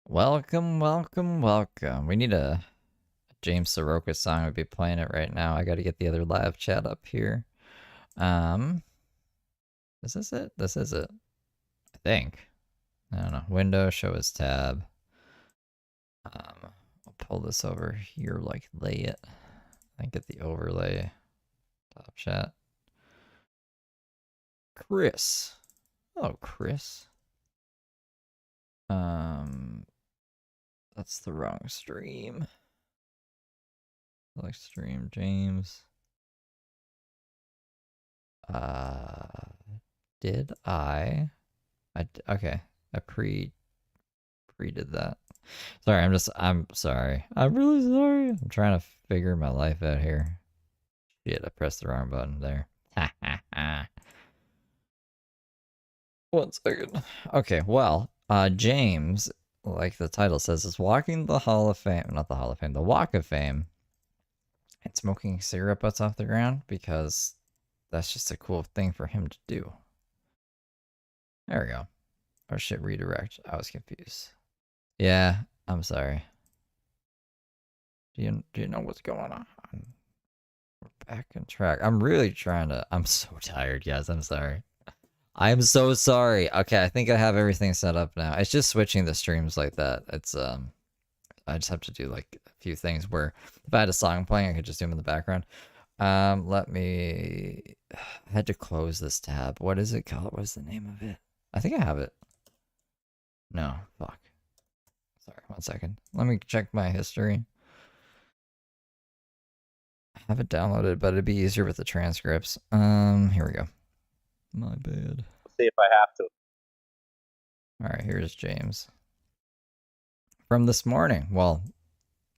Welcome, welcome, welcome. We need a James Sroa song. Would be playing it right now. I got to get the other live chat up here. Um, is this it? This is it. I think. I don't know. Window, show as tab. I'll pull this over here, like lay it. I get the overlay. Top chat. Chris. Oh, Chris. That's the wrong stream. Select stream, James. Did I okay. I pre-did that. Sorry, I'm sorry. I'm really sorry. I'm trying to figure my life out here. Shit, I pressed the wrong button there. Ha ha ha. 1 second. Okay, well, James, like the title says, is walking the Hall of Fame, not the Hall of Fame, the Walk of Fame, and smoking cigarette butts off the ground because that's just a cool thing for him to do. There we go. Oh shit, redirect. I was confused. Yeah, I'm sorry. Do you know what's going on? We're back on track. I'm really trying to. I'm so tired, guys. I'm sorry. I'm so sorry. Okay, I think I have everything set up now. It's just switching the streams like that. It's I just have to do like a few things where if I had a song playing, I could just do them in the background. Let me. I had to close this tab. What is it called? What's the name of it? I think I have it. No, fuck. Sorry, 1 second. Let me check my history. I have it downloaded, but it'd be easier with the transcripts. Here we go. My bad. See if I have to. All right, here's James. From this morning. Well,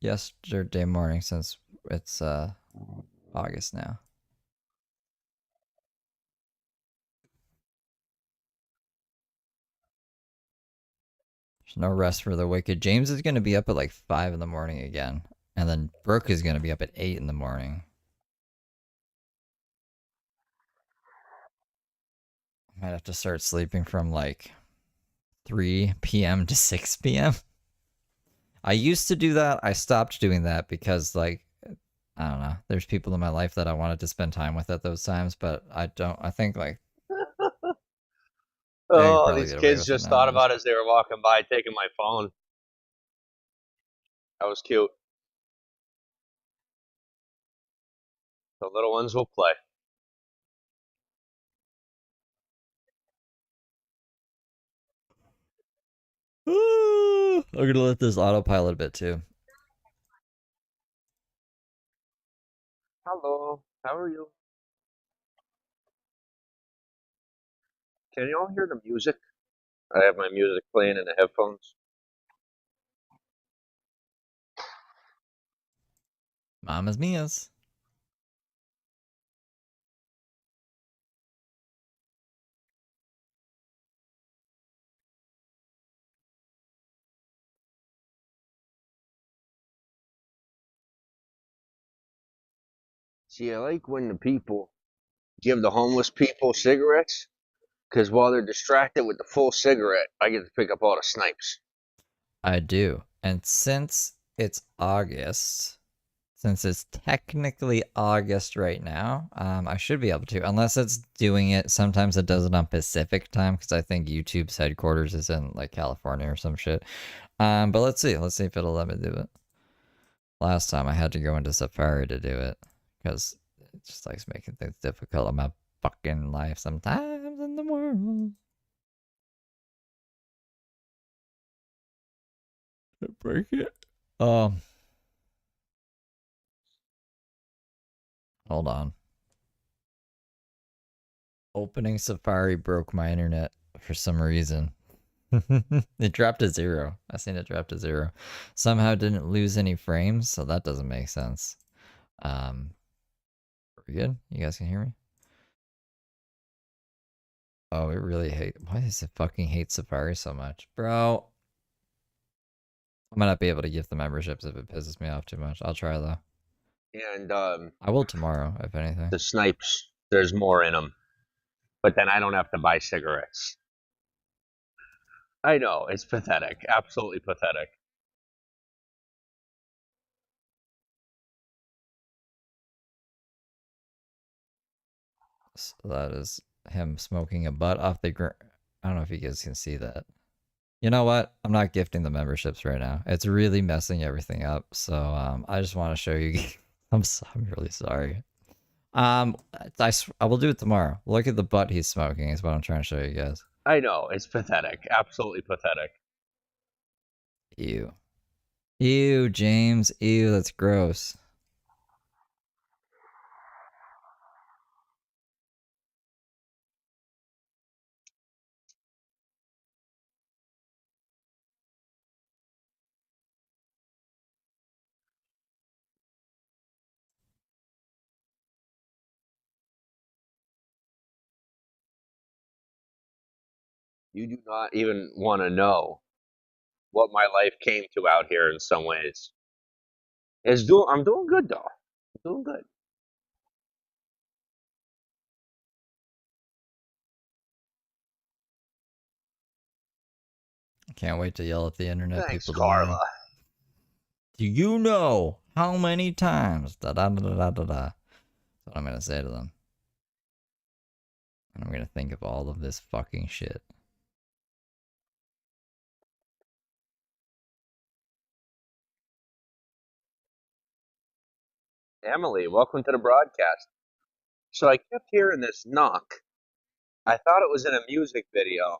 yesterday morning since it's August now. There's no rest for the wicked. James is going to be up at like 5 in the morning again. And then Brooke is going to be up at 8 in the morning. I might have to start sleeping from like 3 p.m. to 6 p.m. I used to do that. I stopped doing that because, like, I don't know. There's people in my life that I wanted to spend time with at those times, but I don't. I think, like, I could Oh, probably these get away kids with it just thought nowadays. about it as they were walking by taking my phone. That was cute. The little ones will play. I'm gonna let this autopilot a bit too. Hello, how are you? Can you all hear the music? I have my music playing in the headphones. Mama's Mia's. See, I like when the people give the homeless people cigarettes, because while they're distracted with the full cigarette, I get to pick up all the snipes. I do. And since it's August, since it's technically August right now, I should be able to, unless it's doing it. Sometimes it does it on Pacific time because I think YouTube's headquarters is in like California or some shit. But let's see. Let's see if it'll let me do it. Last time I had to go into Safari to do it because it just likes making things difficult in my fucking life sometimes in the world. Break it. Hold on. Opening Safari broke my internet for some reason. It dropped to 0. I seen it drop to 0. Somehow didn't lose any frames, so that doesn't make sense. Are we good? You guys can hear me? Oh, it really hate. Why does it fucking hate Safari so much, bro? I might not be able to gift the memberships if it pisses me off too much. I'll try though. And I will tomorrow, if anything. the snipes, there's more in them. But then I don't have to buy cigarettes. I know, it's pathetic. Absolutely pathetic. So that is him smoking a butt off the ground. I don't know if you guys can see that. You know what? I'm not gifting the memberships right now. It's really messing everything up. So I just want to show you. I'm really sorry. I will do it tomorrow. Look at the butt he's smoking. Is what I'm trying to show you guys. I know, it's pathetic. Absolutely pathetic. Ew. Ew, James. Ew, that's gross. You do not even want to know what my life came to out here in some ways. I'm doing good though. I'm doing good. Can't wait to yell at the internet Thanks, people tomorrow. Carla. Do you know how many times? Da da da da da da. That's what I'm gonna say to them. And I'm gonna think of all of this fucking shit. Emily, welcome to the broadcast. So I kept hearing this knock. I thought it was in a music video.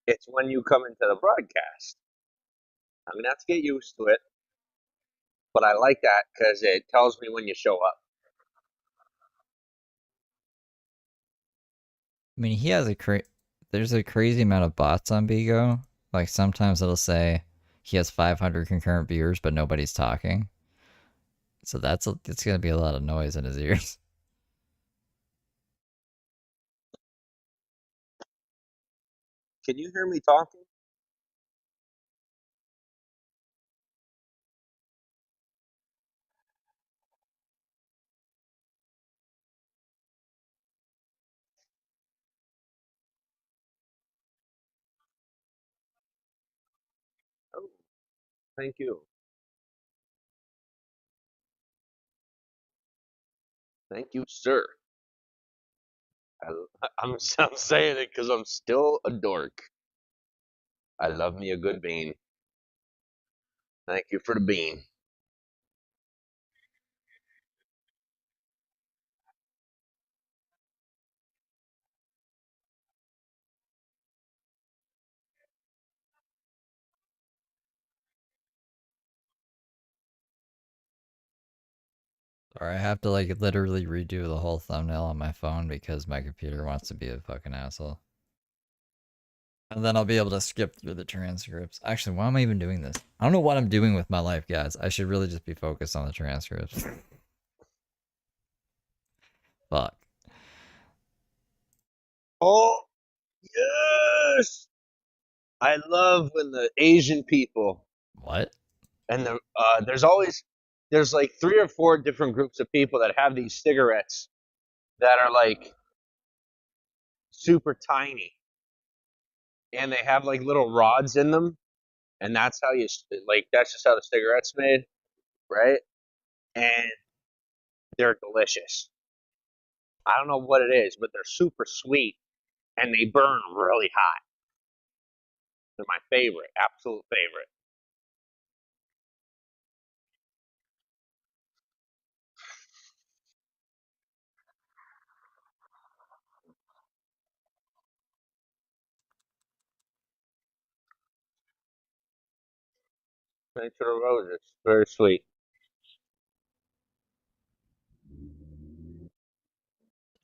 It's when you come into the broadcast. I'm gonna have to get used to it, but I like that because it tells me when you show up. I mean, he has there's a crazy amount of bots on Bigo. Like sometimes it'll say he has 500 concurrent viewers, but nobody's talking. So it's gonna be a lot of noise in his ears. Can you hear me talking? Oh, thank you. Thank you, sir. I'm saying it because I'm still a dork. I love me a good bean. Thank you for the bean. Or I have to like literally redo the whole thumbnail on my phone because my computer wants to be a fucking asshole. And then I'll be able to skip through the transcripts. Actually, why am I even doing this? I don't know what I'm doing with my life, guys. I should really just be focused on the transcripts. Fuck. Oh, yes! I love when the Asian people What? and there's like three or four different groups of people that have these cigarettes that are like super tiny and they have like little rods in them and that's how that's just how the cigarette's made, right? And they're delicious. I don't know what it is, but they're super sweet and they burn really hot. They're my favorite, absolute favorite. Thanks for the roses. Very sweet.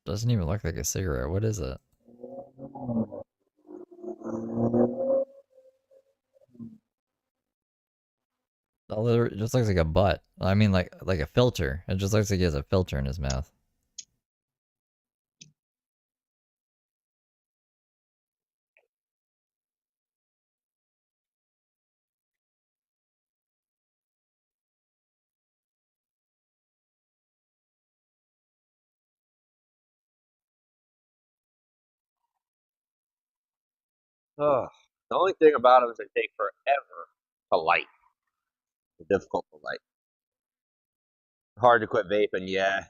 Doesn't even look like a cigarette. What is it? It just looks like a butt. I mean, like a filter. It just looks like he has a filter in his mouth. Ugh. The only thing about them is they take forever to light. They're difficult to light. Hard to quit vaping, yeah.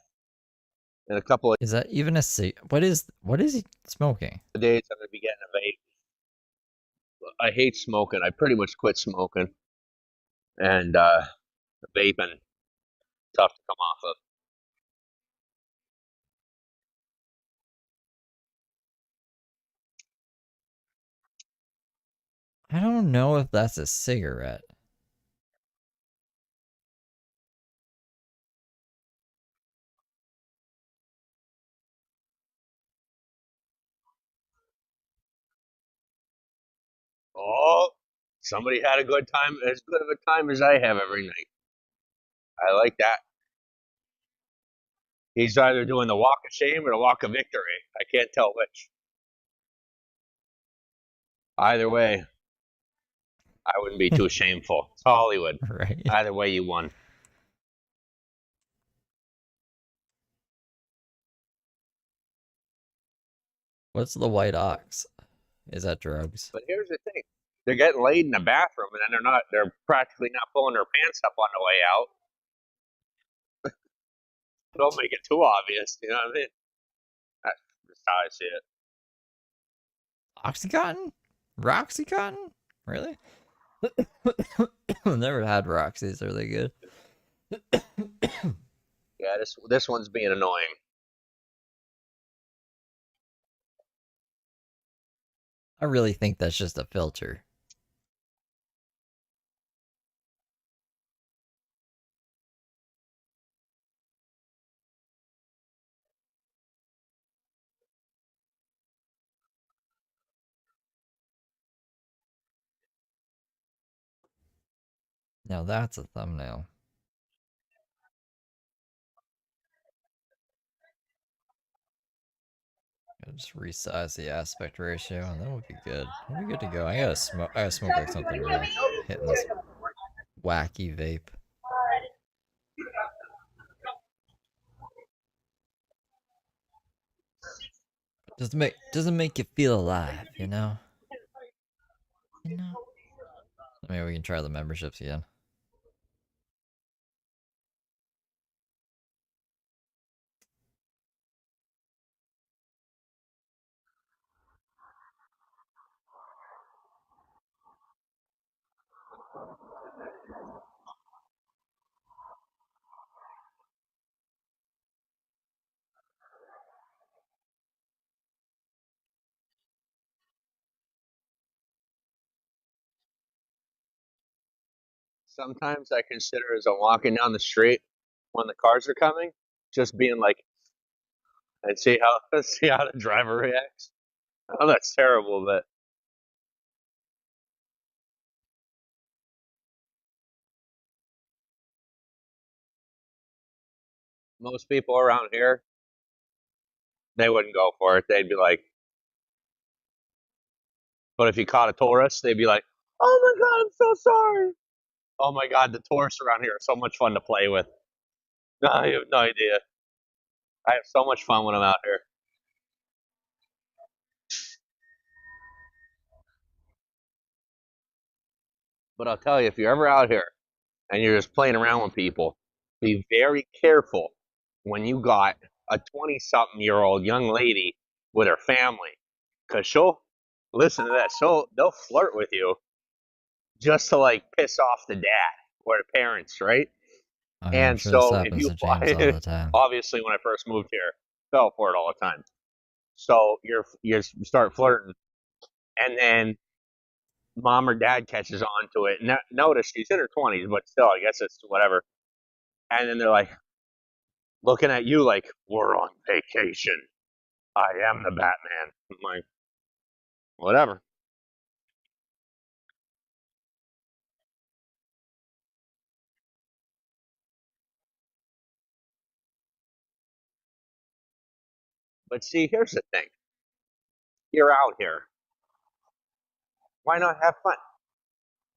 In a couple of Is that even a what is he smoking? days, I'm gonna be getting a vape. I hate smoking. I pretty much quit smoking, and vaping tough to come off of. I don't know if that's a cigarette. Oh, somebody had a good time, as good of a time as I have every night. I like that. He's either doing the walk of shame or the walk of victory. I can't tell which. Either way, I wouldn't be too shameful. It's Hollywood. Right. Either way, you won. What's the white ox? Is that drugs? But here's the thing: they're getting laid in the bathroom, and then they're not. They're practically not pulling their pants up on the way out. Don't make it too obvious. You know what I mean? That's just how I see it. Oxycontin? Roxycontin? Really? I've never had Roxy's. Are they good? Yeah, this one's being annoying. I really think that's just a filter. Now that's a thumbnail. I'll just resize the aspect ratio, and that would be good. That'd be good to go. I gotta smoke like something real. Hitting this wacky vape. Doesn't make you feel alive, you know? You know? Maybe we can try the memberships again. Sometimes I consider as I'm walking down the street when the cars are coming, just being like, and see how see how the driver reacts. Oh, that's terrible, but most people around here, they wouldn't go for it. They'd be like, but if you caught a tourist, they'd be like, "Oh my god, I'm so sorry." Oh my god, the tourists around here are so much fun to play with. No, you have no idea. I have so much fun when I'm out here. But I'll tell you, if you're ever out here and you're just playing around with people, be very careful when you got a 20-something-year-old young lady with her family, because she'll listen to this. They'll flirt with you just to like piss off the dad or the parents, right? Oh yeah, I'm And sure this so if happens you to James all the time. obviously when I first moved here, fell for it all the time. So you start flirting, and then mom or dad catches on to it. Notice she's in her 20s, but still, I guess it's whatever. And then they're like looking at you like, we're on vacation. I am the Batman. I'm like, whatever. But see, here's the thing. You're out here. Why not have fun?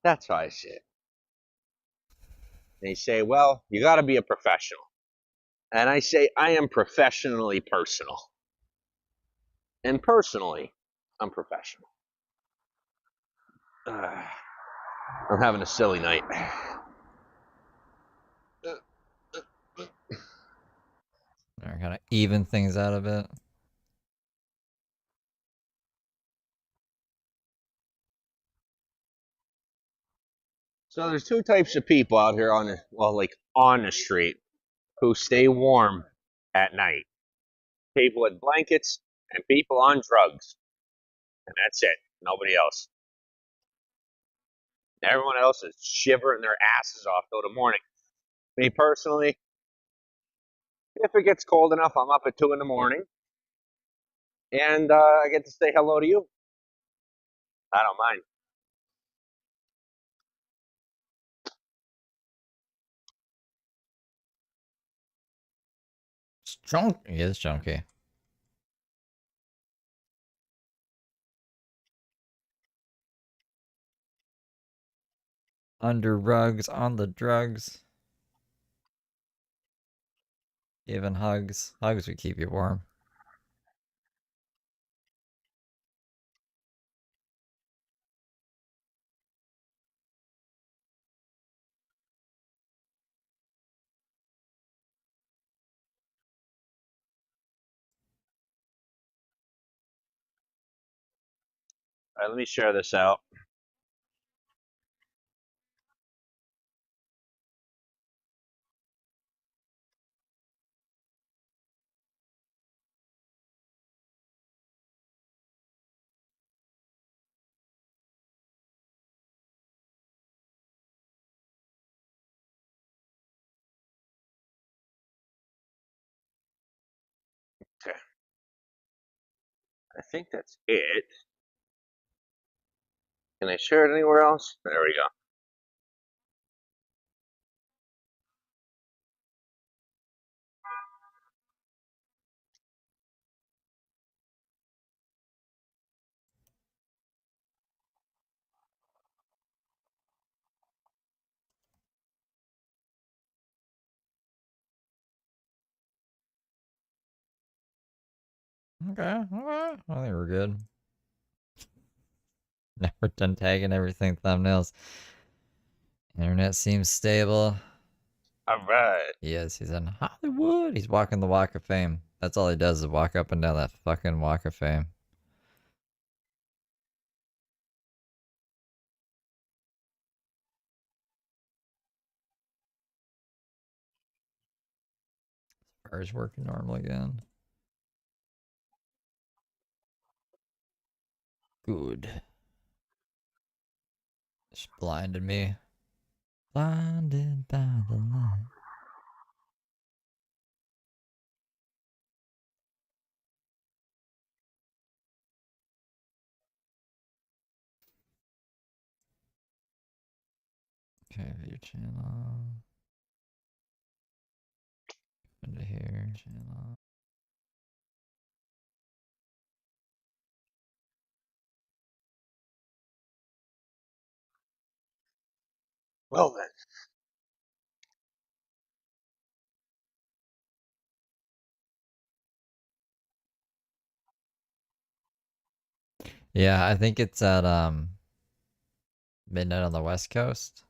That's how I see it. They say, well, you got to be a professional. And I say, I am professionally personal. And personally, I'm professional. I'm having a silly night. Or kind of even things out a bit. So there's two types of people out here on the street who stay warm at night. People with blankets and people on drugs. And that's it. Nobody else. Everyone else is shivering their asses off till the morning. Me personally, if it gets cold enough, I'm up at 2 in the morning and I get to say hello to you. I don't mind. It's chunky. He is chunky. Under rugs, on the drugs. Even hugs. Hugs would keep you warm. All right, let me share this out. Okay. I think that's it. Can I share it anywhere else? There we go. Okay, alright. I think we're good. Never done tagging everything thumbnails. Internet seems stable. All right. Yes, he's in Hollywood. He's walking the Walk of Fame. That's all he does is walk up and down that fucking Walk of Fame. Car's working normal again. Good. Just blinded me. Blinded by the light. Okay, view channel. Into here, channel. Well then. Yeah, I think it's at midnight on the West Coast.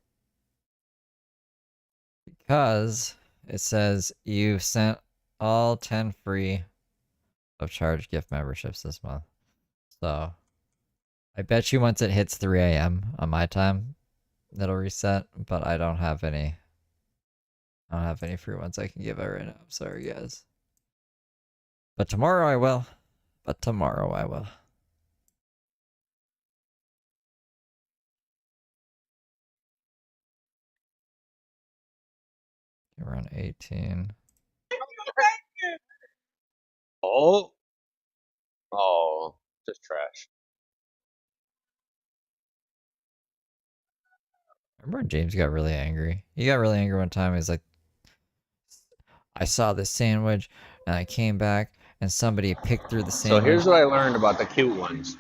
Because it says you sent all 10 free of charged gift memberships this month. So I bet you once it hits 3 a.m. on my time, it'll reset, but I don't have any. I don't have any free ones I can give out right now. I'm sorry, guys. But tomorrow I will. But tomorrow I will. We're on 18. Oh. Oh. Just trash. Remember when James got really angry? He got really angry one time. He's like, I saw this sandwich and I came back and somebody picked through the So sandwich. here's what I learned about the cute ones.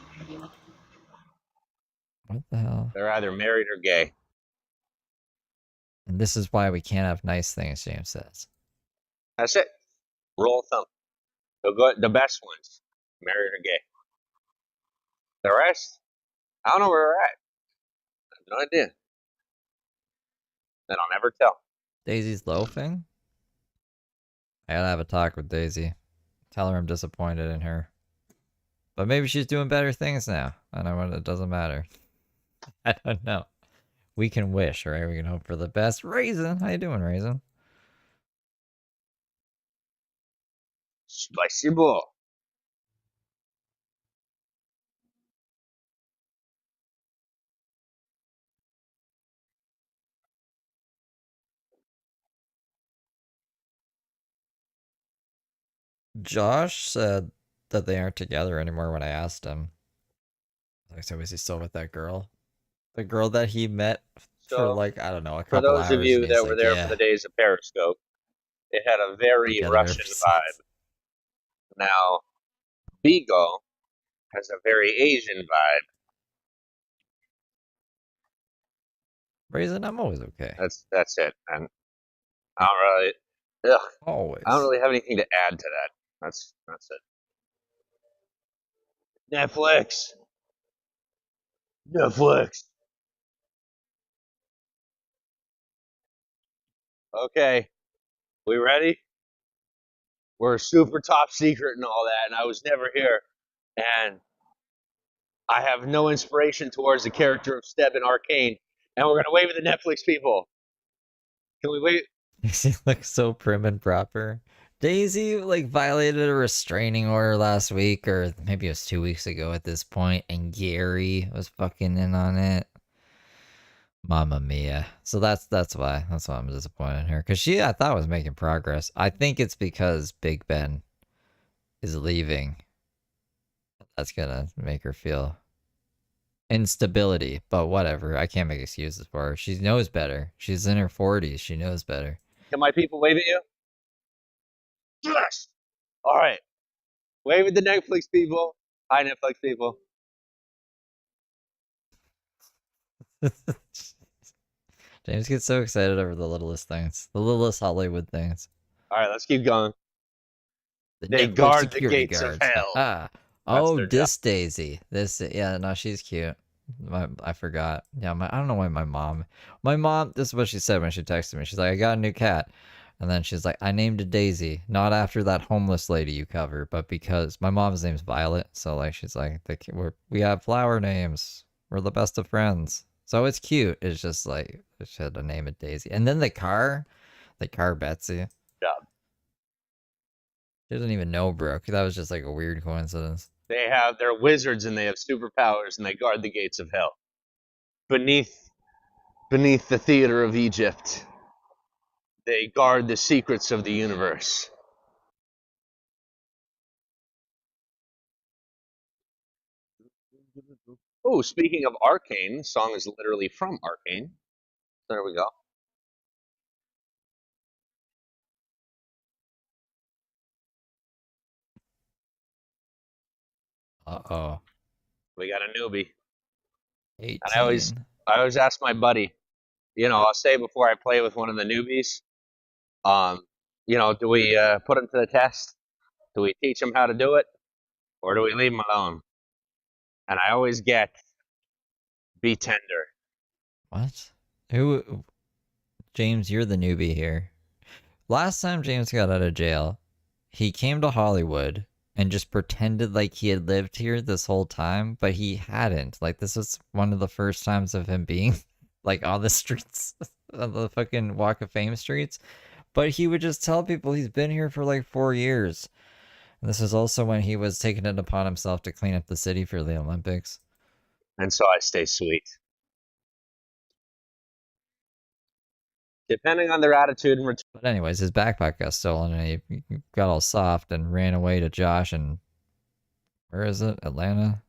What the hell? They're either married or gay. And this is why we can't have nice things, James says. That's it. Rule of thumb. The best ones, married or gay. The rest, I don't know where they're at. No idea. Then I'll never tell. Daisy's loafing? I gotta have a talk with Daisy. Tell her I'm disappointed in her. But maybe she's doing better things now. I know what it doesn't matter. I don't know. We can wish, right? We can hope for the best. Raisin, how you doing, Raisin? Spicy ball. Josh said that they aren't together anymore when I asked him. Like, so is he still with that girl? The girl that he met for So, like, I don't know, a for couple those of hours, and you he's that were like, there for yeah, the days of Periscope, it had a very together ever Russian since. vibe. Now, Beagle has a very Asian vibe. Raisin, I'm always okay. That's it. And I don't really, ugh, I don't Always. really have anything to add to that. That's it. Netflix, Netflix. Okay, we ready? We're super top secret and all that, and I was never here, and I have no inspiration towards the character of Steb in Arcane, and we're gonna wave at the Netflix people. Can we wait? She looks so prim and proper. Daisy like violated a restraining order last week, or maybe it was 2 weeks ago at this point, and Gary was fucking in on it. Mamma mia. So that's why I'm disappointed in her, because she I thought was making progress. I think it's because Big Ben is leaving. That's gonna make her feel instability, but whatever. I can't make excuses for her. She knows better. She's in her 40s. She knows better. Can my people wave at you? Yes. All right. Wave at the Netflix people. Hi, Netflix people. James gets so excited over the littlest things, the littlest Hollywood things. All right, let's keep going. The They Netflix guard the security gates of guards. hell. Haha. That's Oh, their job. this Daisy. This, yeah, no, she's cute. I forgot. Yeah, I don't know why my mom, this is what she said when she texted me. She's like, I got a new cat. And then she's like, I named it Daisy, not after that homeless lady you cover, but because my mom's name's Violet. So like, she's like, we have flower names. We're the best of friends. So it's cute. It's just like, I should have named it Daisy. And then the car Betsy. Job. She doesn't even know Brooke. That was just like a weird coincidence. They're wizards and they have superpowers and they guard the gates of hell. Beneath the theater of Egypt, they guard the secrets of the universe. Oh, speaking of Arcane, the song is literally from Arcane. There we go. Uh-oh. We got a newbie. And 18. I always ask my buddy, I'll say before I play with one of the newbies, um, do we put them to the test? Do we teach them how to do it? Or do we leave them alone? And I always get, be tender. What? Who? James, you're the newbie here. Last time James got out of jail, he came to Hollywood and just pretended like he had lived here this whole time, but he hadn't. Like, this was one of the first times of him being, like, on the streets, on the fucking Walk of Fame streets. But he would just tell people he's been here for like 4 years. And this was also when he was taking it upon himself to clean up the city for the Olympics. And so I stay sweet. Depending on their attitude and return. But anyways, his backpack got stolen and he got all soft and ran away to Josh and where is it? Atlanta?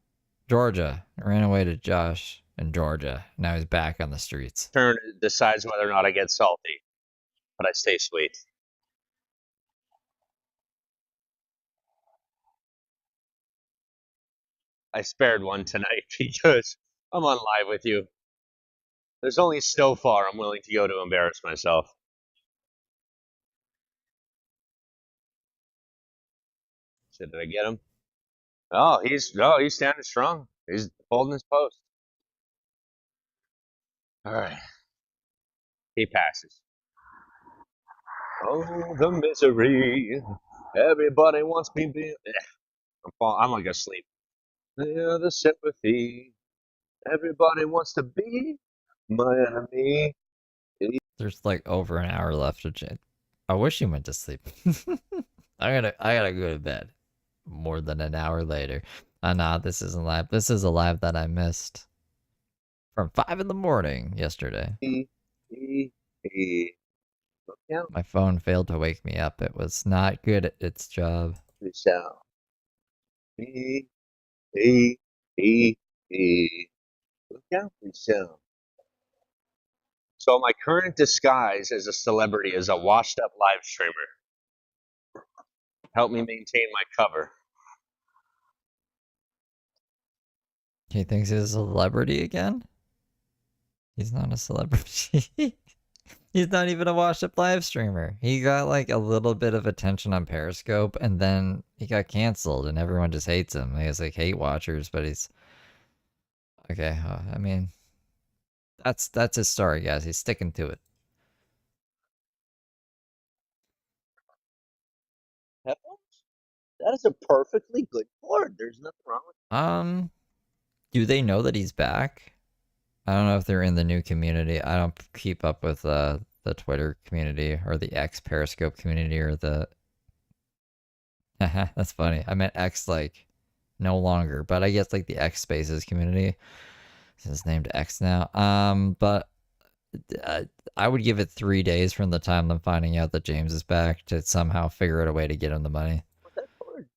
Georgia. Ran away to Josh in Georgia. Now he's back on the streets. Decides whether or not I get salty, but I stay sweet. I spared one tonight because I'm on live with you. There's only so far I'm willing to go to embarrass myself. So did I get him? Oh, he's standing strong. He's holding his post. All right, he passes. Oh, the misery. Everybody wants me. I'm like asleep. Yeah, the sympathy. Everybody wants to be my enemy. There's like over an hour left of Jane. I wish he went to sleep. I gotta go to bed. More than an hour later. Nah, this isn't live. This is a live that I missed from 5 in the morning yesterday. Look out, My phone failed to wake me up. It was not good at its job. we shall. He, he, he. Look out, we shall. So my current disguise as a celebrity is a washed up live streamer. Help me maintain my cover. He thinks he's a celebrity again? He's not a celebrity. He's not even a washed up live streamer. He got like a little bit of attention on Periscope and then he got canceled and everyone just hates him. He has like hate watchers, but he's okay. I mean, that's his story, guys. He's sticking to it. Headphones? That is a perfectly good cord. There's nothing wrong with Do they know that he's back? I don't know if they're in the new community. I don't keep up with the Twitter community or the X Periscope community or the. That's funny. I meant X like no longer, but I guess like the X Spaces community. It's named X now. But I would give it 3 days from the time I'm finding out that James is back to somehow figure out a way to get him the money. that cord.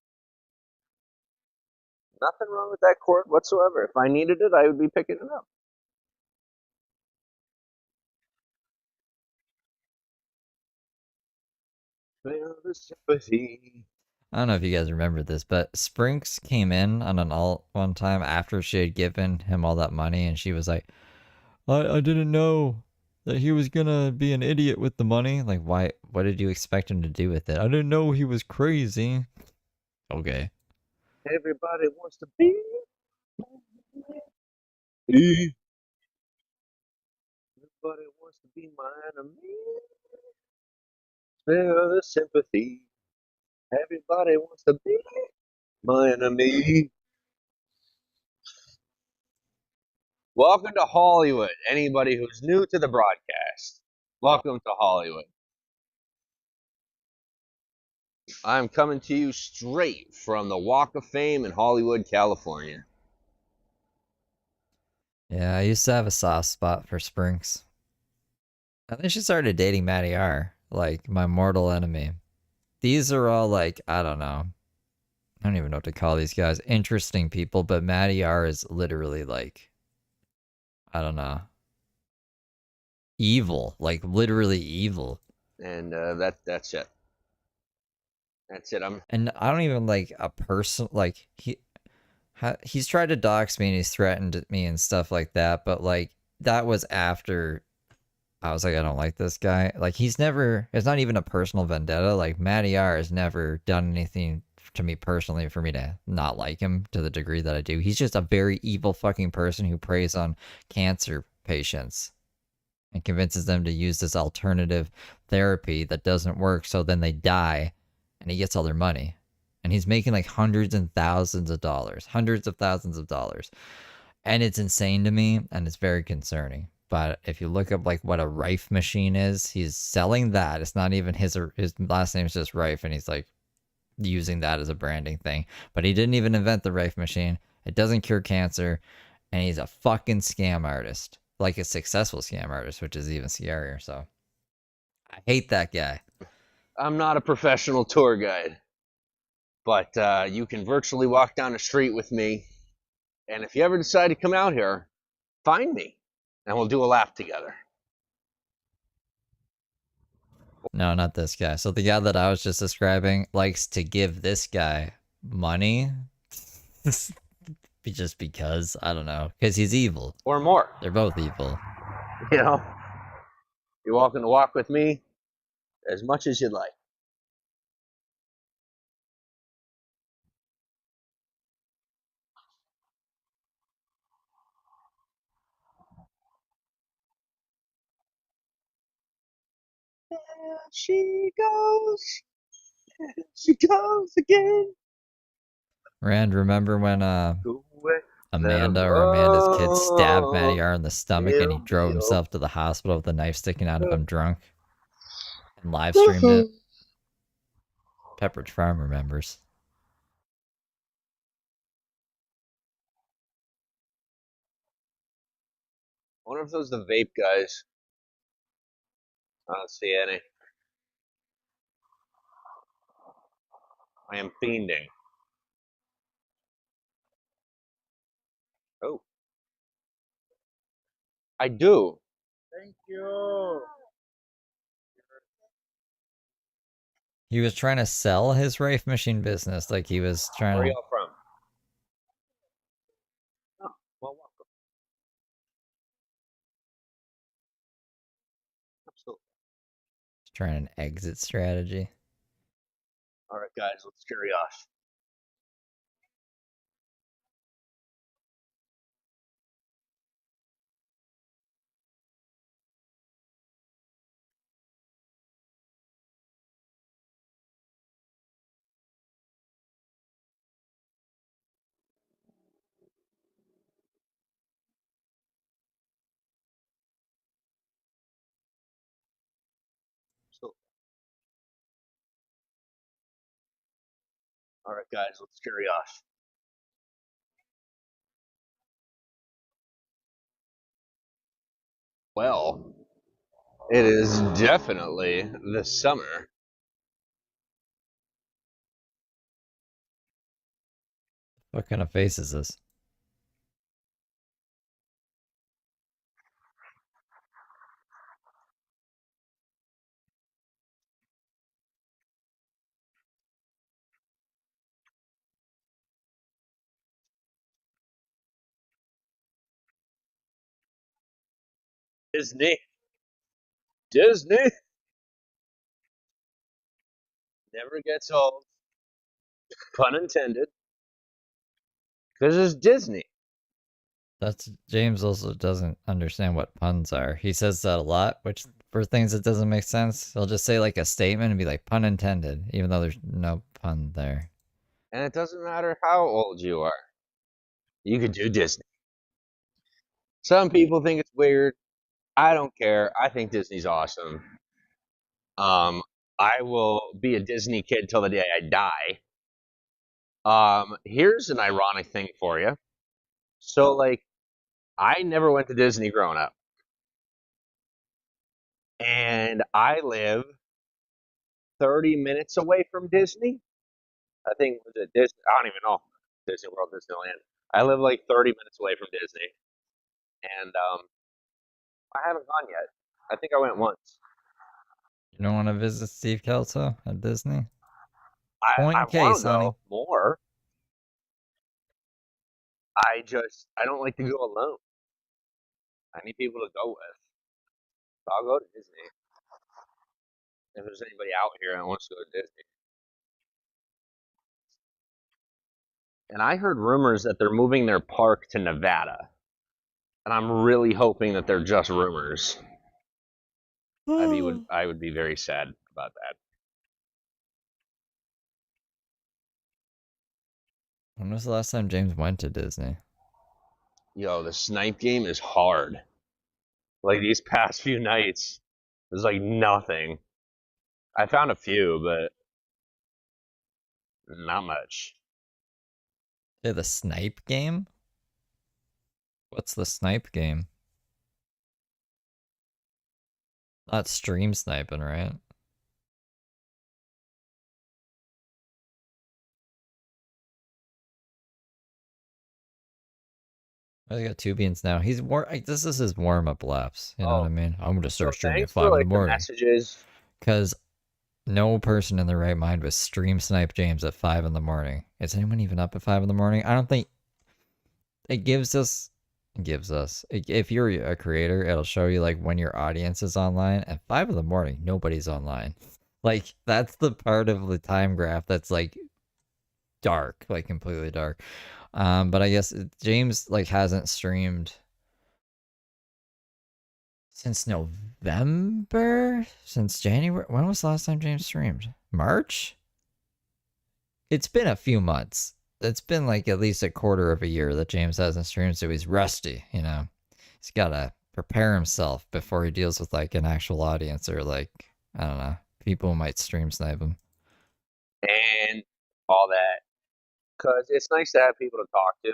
Nothing wrong with that cord whatsoever. If I needed it, I would be picking it up. Feel the sympathy. I don't know if you guys remember this, but Sprinks came in on an alt one time after she had given him all that money, and she was like, I didn't know that he was gonna be an idiot with the money. Like, why? What did you expect him to do with it? I didn't know he was crazy. Okay. Everybody wants to be me. Everybody wants to be my enemy. Feel the sympathy. Everybody wants to be my enemy. Welcome to Hollywood. Anybody who's new to the broadcast, welcome to Hollywood. I'm coming to you straight from the Walk of Fame in Hollywood, California. Yeah, I used to have a soft spot for Sprinks. I think she started dating Matty R, like my mortal enemy. These are all like, I don't know. I don't even know what to call these guys. Interesting people, but Matty R is literally like, I don't know. Evil. Like literally evil. And that's it. That's it. And I don't even like a person like he's tried to dox me and he's threatened me and stuff like that, but like that was after I was like, I don't like this guy. Like he's never, it's not even a personal vendetta. Like Matty R has never done anything to me personally for me to not like him to the degree that I do. He's just a very evil fucking person who preys on cancer patients and convinces them to use this alternative therapy that doesn't work. So then they die and he gets all their money. And he's making like hundreds and thousands of dollars, hundreds of thousands of dollars. And it's insane to me and it's very concerning. But if you look up like what a Rife machine is, he's selling that. It's not even his last name is just Rife, and he's like using that as a branding thing. But he didn't even invent the Rife machine. It doesn't cure cancer, and he's a fucking scam artist, like a successful scam artist, which is even scarier. So I hate that guy. I'm not a professional tour guide, but you can virtually walk down the street with me. And if you ever decide to come out here, find me, and we'll do a lap together. No, not this guy. So the guy that I was just describing likes to give this guy money. Just because, I don't know, because he's evil. Or more. They're both evil. You know, you're welcome to walk with me as much as you'd like. There she goes. She goes again. Rand, remember when Go away. Let 'em Amanda or Amanda's kid stabbed Matty run. R in the stomach and he He'll drove be himself to the hospital with the knife sticking out of him drunk and live streamed okay. it? Pepperidge Farm remembers. I wonder if those are the vape guys. I don't see any. I am fiending. Oh, I do. Thank you. He was trying to sell his Rafe machine business, like he was Where are trying to y'all from? Oh, well, welcome. Absolutely. an exit strategy. All right, guys, let's carry off. Absolutely. All right, guys, let's carry off. Well, it is definitely the summer. What kind of face is this? Disney. Disney never gets old. Pun intended. Because it's Disney. That's James also doesn't understand what puns are. He says that a lot, which for things that doesn't make sense, he'll just say like a statement and be like pun intended, even though there's no pun there. And it doesn't matter how old you are. You could do Disney. Some people think it's weird. I don't care. I think Disney's awesome. Um, I will be a Disney kid till the day I die. Here's an ironic thing for you. So, like, I never went to Disney growing up, and I live 30 minutes away from Disney. I think was it Disney? I don't even know. Disney World, Disneyland. I live like 30 minutes away from Disney, and I haven't gone yet. I think I went once. You don't want to visit Steve Kelso at Disney? I Point want case, to honey. go more. I don't like to go alone. I need people to go with. So I'll go to Disney if there's anybody out here that wants to go to Disney. And I heard rumors that they're moving their park to Nevada, and I'm really hoping that they're just rumors. I would be very sad about that. When was the last time James went to Disney? Yo, the snipe game is hard. Like these past few nights, there's like nothing. I found a few, but not much. Yeah, the snipe game? What's the snipe game? Not stream sniping, right? I got two beans now. This is his warm up laps. You know what I Oh, mean? I'm gonna so start streaming at thanks for 5 in the like the morning. messages. Cause no person in their right mind would stream snipe James at 5 in the morning. Is anyone even up at 5 in the morning? I don't think it gives us. If you're a creator, it'll show you like when your audience is online. At 5 in the morning, nobody's online. Like that's the part of the time graph that's like dark, like completely dark. But I guess James like hasn't streamed since November? Since January? When was the last time James streamed? March? It's been a few months. It's been like at least a quarter of a year that James hasn't streamed, so he's rusty, you know? He's gotta prepare himself before he deals with like an actual audience or like, I don't know, people might stream snipe him. and all that. Because it's nice to have people to talk to.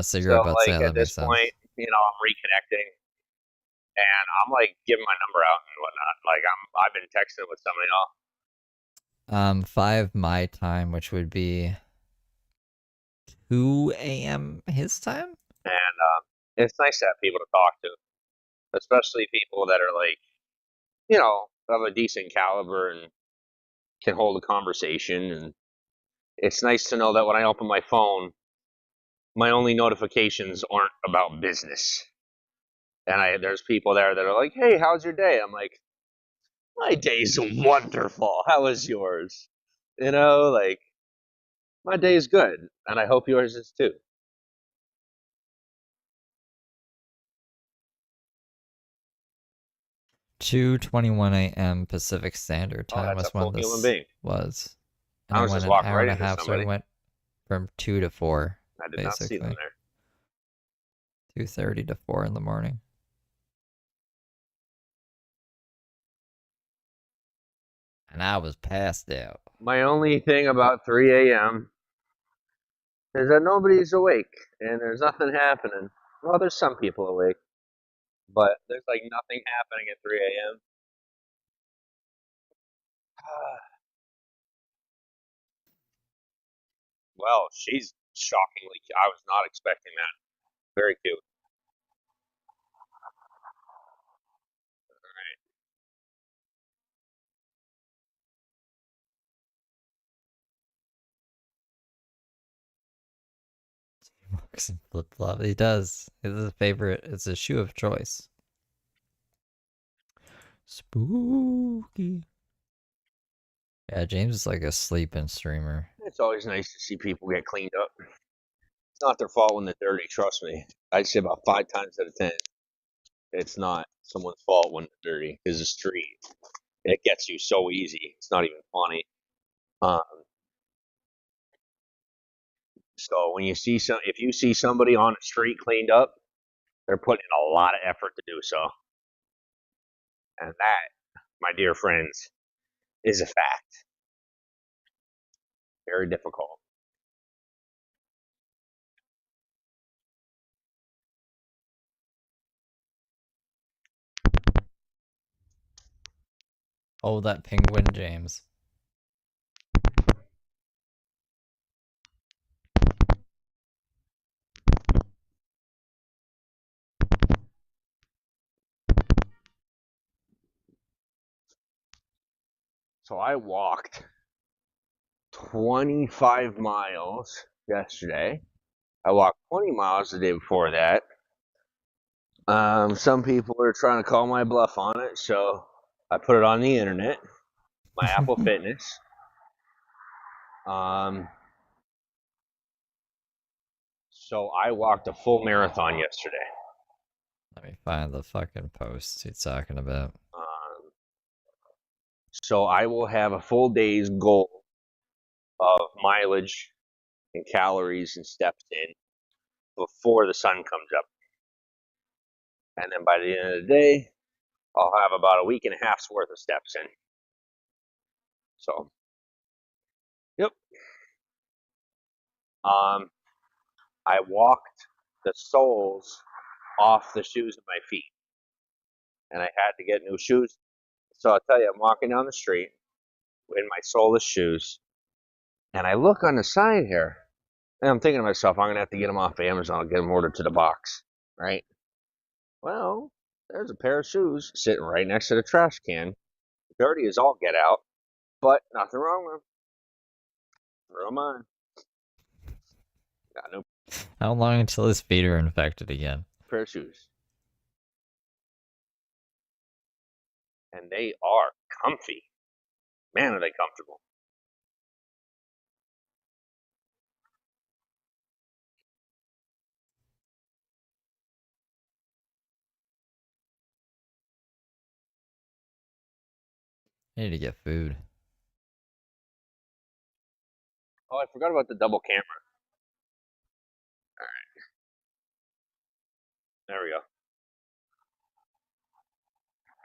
So you're So, about to say like, that at this makes point, sense. I'm reconnecting and I'm like giving my number out and whatnot. Like, I've been texting with some of y'all. 5 my time, which would be 2 a.m. his time? And it's nice to have people to talk to, especially people that are like, of a decent caliber and can hold a conversation. And it's nice to know that when I open my phone, my only notifications aren't about business. And there's people there that are like, "Hey, how's your day?" I'm like, "My day's wonderful. How is yours?" Like my day's good, and I hope yours is too. 2:21 a.m. Pacific Standard Oh, Time that's a was when full human this being. was. And I I was went just an walking hour right and a into half, so I somebody. went from 2 to 4, I did not see them basically. there. 2:30 to 4 in the morning. And I was passed out. My only thing about 3 a.m. is that nobody's awake and there's nothing happening. Well, there's some people awake, but there's like nothing happening at 3 a.m. Well, she's shockingly. I was not expecting that. Very cute. He walks in flip flop. He does. It's his favorite. It's his shoe of choice. Spooky. Yeah, James is like a sleeping streamer. It's always nice to see people get cleaned up. It's not their fault when they're dirty. Trust me. I'd say about 5 times out of 10, it's not someone's fault when they're dirty. Because the street, it gets you so easy. It's not even funny. Um, so if you see somebody on the street cleaned up, they're putting in a lot of effort to do so, and that, my dear friends, is a fact. Very difficult. Oh, that penguin, James. So I walked 25 miles yesterday. I walked 20 miles the day before that. Some people are trying to call my bluff on it, so I put it on the internet, my Apple Fitness. Um, so I walked a full marathon yesterday. Let me find the fucking post he's talking about. So I will have a full day's goal of mileage and calories and steps in before the sun comes up. And then by the end of the day, I'll have about a week and a half's worth of steps in. So, yep. Um, I walked the soles off the shoes of my feet, and I had to get new shoes. So I'll tell you, I'm walking down the street in my soleless shoes, and I look on the side here, and I'm thinking to myself, I'm gonna have to get them off of Amazon, get them ordered to the box, right? Well, there's a pair of shoes sitting right next to the trash can, dirty as all get out, but nothing wrong with them. Throw them on. Got a new How long until his feet are infected again? pair of shoes, and they are comfy. Man, are they comfortable. I need to get food. Oh, I forgot about the double camera. There we go.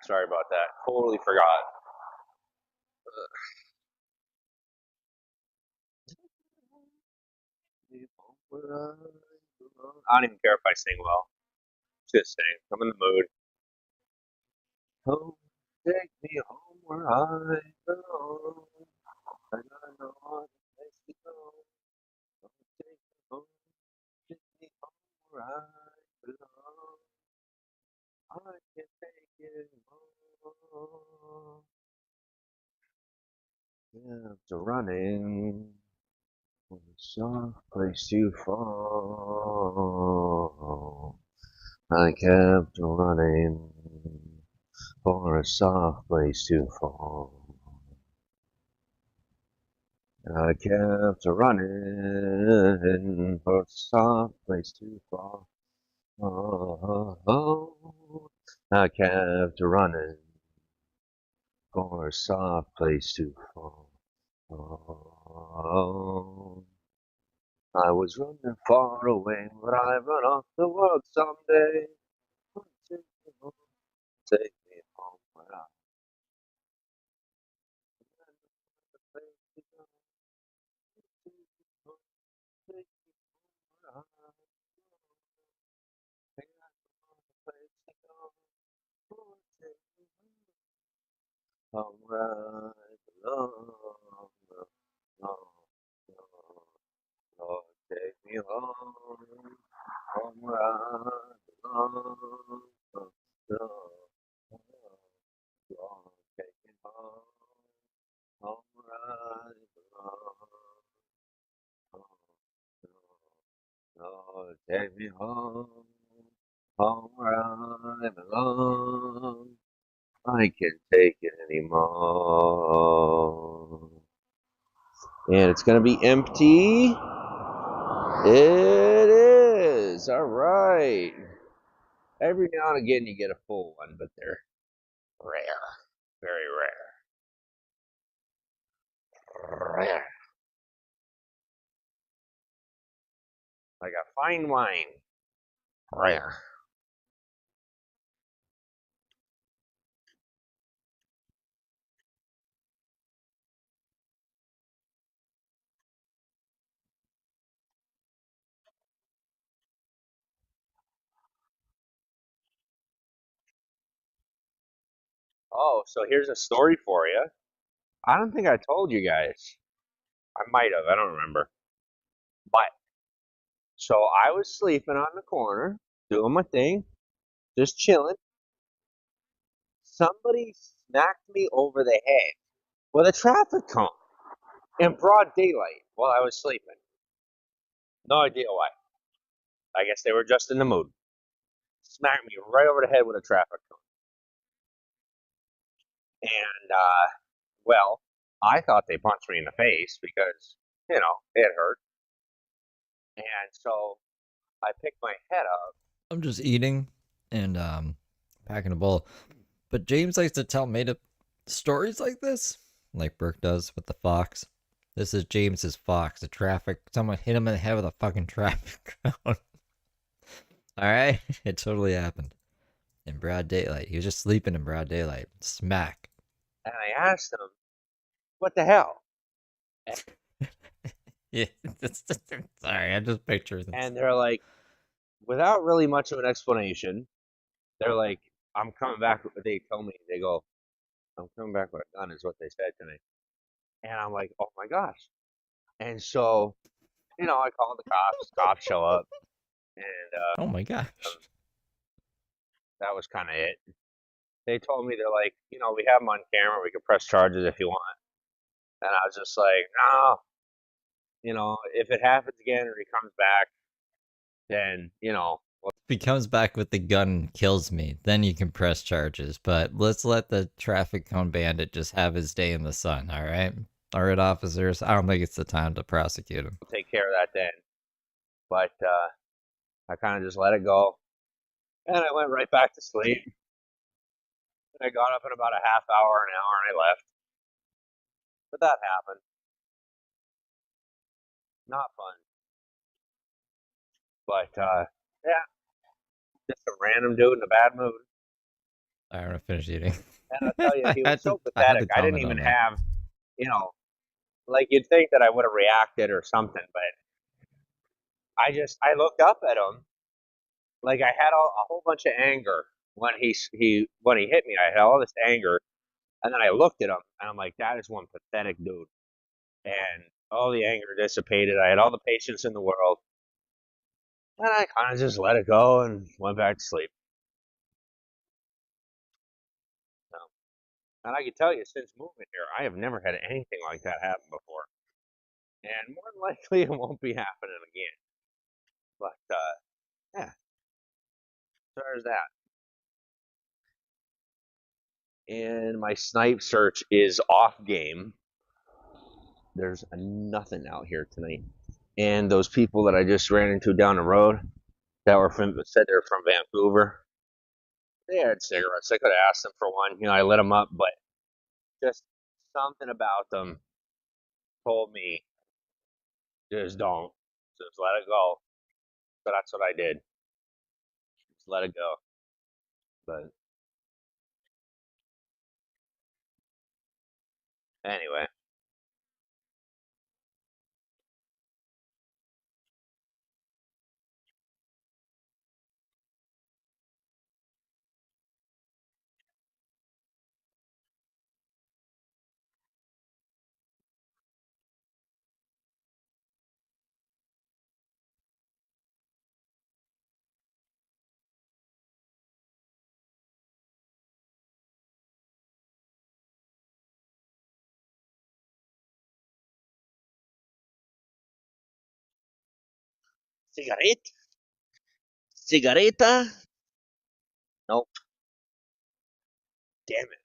Sorry about that. Totally forgot. I don't even care if I sing well. Just sing. I'm in the mood. Home, take me home where I belong. I gotta know what place to go. Home, take me home, take me home where I belong. I can take it home. Yeah, to running. A soft place to fall. I kept running for a soft place to fall. I kept running for a soft place to fall. Oh, I kept running for a soft place to fall. Oh, I was running far away, but I run off the world someday. Take me home, take me home where I the place to go. Take me home, take me where I think I know the place to go. Oh, take me home where I belong. Lord, Lord, take me home where I belong. Lord, Lord, take me home where I belong. Lord, take me home where I belong. I can't take it anymore. And it's gonna be empty. It is. All right. Every now and again you get a full one, but they're rare. Very rare. Rare. Like a fine wine. Rare. Oh, so here's a story for you. I don't think I told you guys. I might have. I don't remember. But so I was sleeping on the corner, doing my thing, just chilling. Somebody smacked me over the head with a traffic cone in broad daylight while I was sleeping. No idea why. I guess they were just in the mood. Smacked me right over the head with a traffic cone. And, well, I thought they punched me in the face because, it hurt. And so I picked my head up. I'm just eating and packing a bowl. But James likes to tell made up stories like this, like Burke does with the fox. This is James's fox. The traffic. Someone hit him in the head with a fucking traffic cone. All right, it totally happened in broad daylight. He was just sleeping in broad daylight. Smack. And I asked them, what the hell? Yeah, sorry. I just picture this. And they're like, without really much of an explanation, they're like, I'm coming back. They told me, they go, I'm coming back with a gun, is what they said to me. And I'm like, oh my gosh. And so, I call the cops. Cops show up. And Oh my gosh. that was kind of it. They told me, they're like, we have them on camera. We can press charges if you want. And I was just like, no, if it happens again or he comes back, then, If he comes back with the gun and kills me, then you can press charges. But let's let the traffic cone bandit just have his day in the sun, all right? All right, officers. I don't think it's the time to prosecute him. we'll take care of that then. But I kind of just let it go. And I went right back to sleep. And I got up in about a half hour, an hour, and I left. But that happened. Not fun. But yeah, just a random dude in a bad mood. I'm gonna finish eating. And I'll tell you, he was so I had pathetic. to I didn't comment even on that. have, you know, like you'd think that I would have reacted or something, but I looked up at him like I had a whole bunch of anger when when he hit me. I had all this anger, and then I looked at him and I'm like, that is one pathetic dude. And all the anger dissipated. I had all the patience in the world, and I kind of just let it go and went back to sleep. So, and I can tell you, since moving here, I have never had anything like that happen before, and more than likely it won't be happening again. But yeah, so there's that. And my snipe search is off game. There's nothing out here tonight. And those people that I just ran into down the road that were said they're from Vancouver, they had cigarettes. I could have asked them for one. I lit them up, but just something about them told me just don't. Just let it go. So that's what I did. Just let it go. But anyway, cigarette, cigaretta. Nope. Damn it.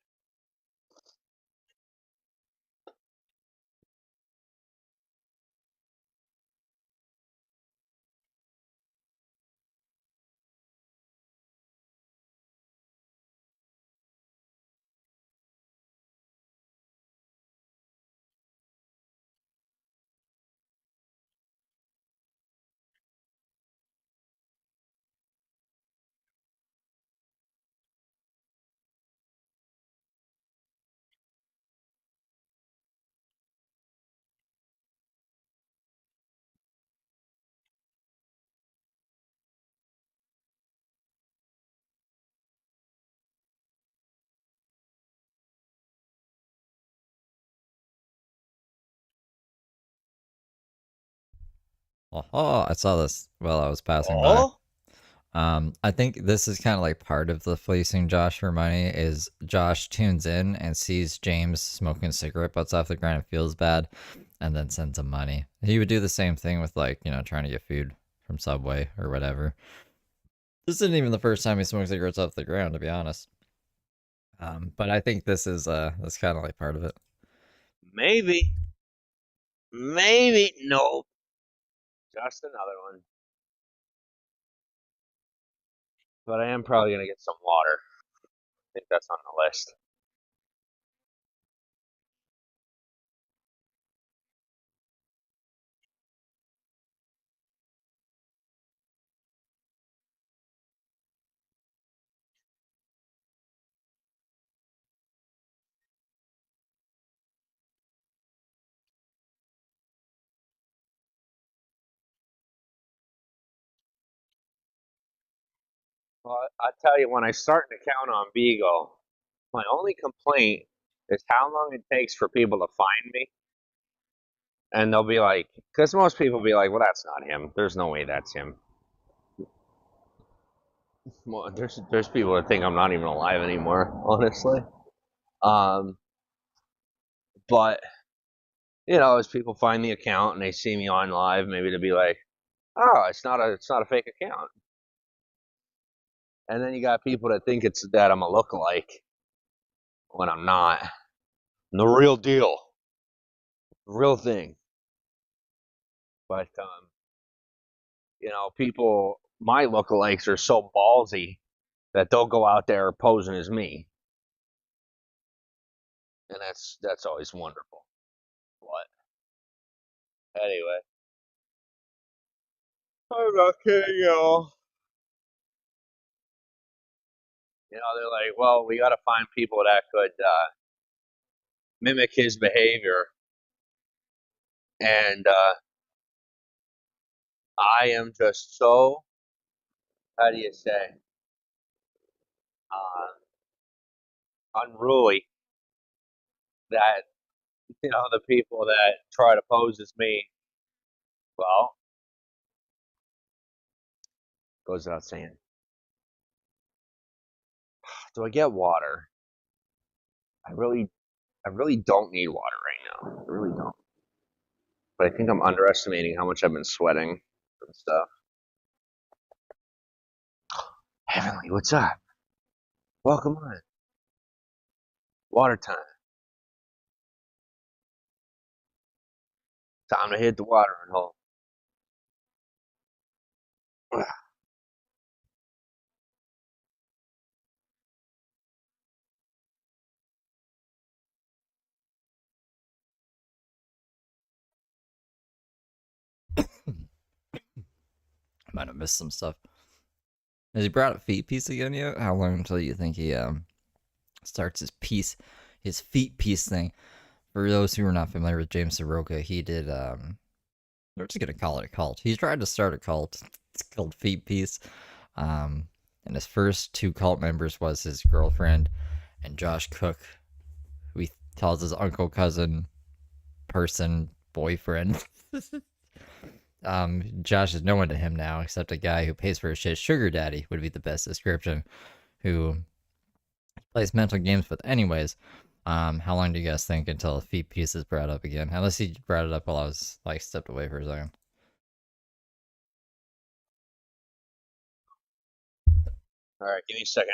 Oh, I saw this while I was passing by. Oh, I think this is kind of like part of the fleecing Josh for money is Josh tunes in and sees James smoking cigarette butts off the ground and feels bad and then sends him money. He would do the same thing with like, trying to get food from Subway or whatever. This isn't even the first time he smoked cigarettes off the ground, to be honest. But I think this is that's kind of like part of it. maybe, maybe no. Just another one. But I am probably gonna get some water. I think that's on the list. Well, I tell you, when I start an account on Beagle, my only complaint is how long it takes for people to find me. And they'll be like, because most people be like, well, that's not him. There's no way that's him. Well, there's people that think I'm not even alive anymore, honestly. Um, but as people find the account and they see me on live, maybe to be like, oh, it's not a fake account. And then you got people that think it's that I'm a lookalike when I'm not. I'm the real deal, real thing. But people, my lookalikes are so ballsy that they'll go out there posing as me, and that's always wonderful. Anyway, I'm not kidding you all. They're like, well, we got to find people that could mimic his behavior, and I am just so, how do you say, unruly that the people that try to pose as me, well, goes without saying. Do I get water? I really, I really don't need water right now. I really don't. But I think I'm underestimating how much I've been sweating and stuff. Heavenly, what's up? Welcome on. Water time. Time to hit the watering hole. I might have missed some stuff. Has he brought up feet piece again yet? How long until you think he starts his feet piece thing? For those who are not familiar with James Sroa, he did we're just gonna call it a cult. He tried to start a cult. It's called Feet Piece. And his first two cult members was his girlfriend and Josh Cook, who he calls his uncle, cousin, person, boyfriend. Josh is no one to him now, except a guy who pays for his shit. Sugar daddy would be the best description. Who plays mental games with. Anyways, how long do you guys think until feet piece is brought up again? Unless he brought it up while I was like stepped away for a second. All right, give me a second.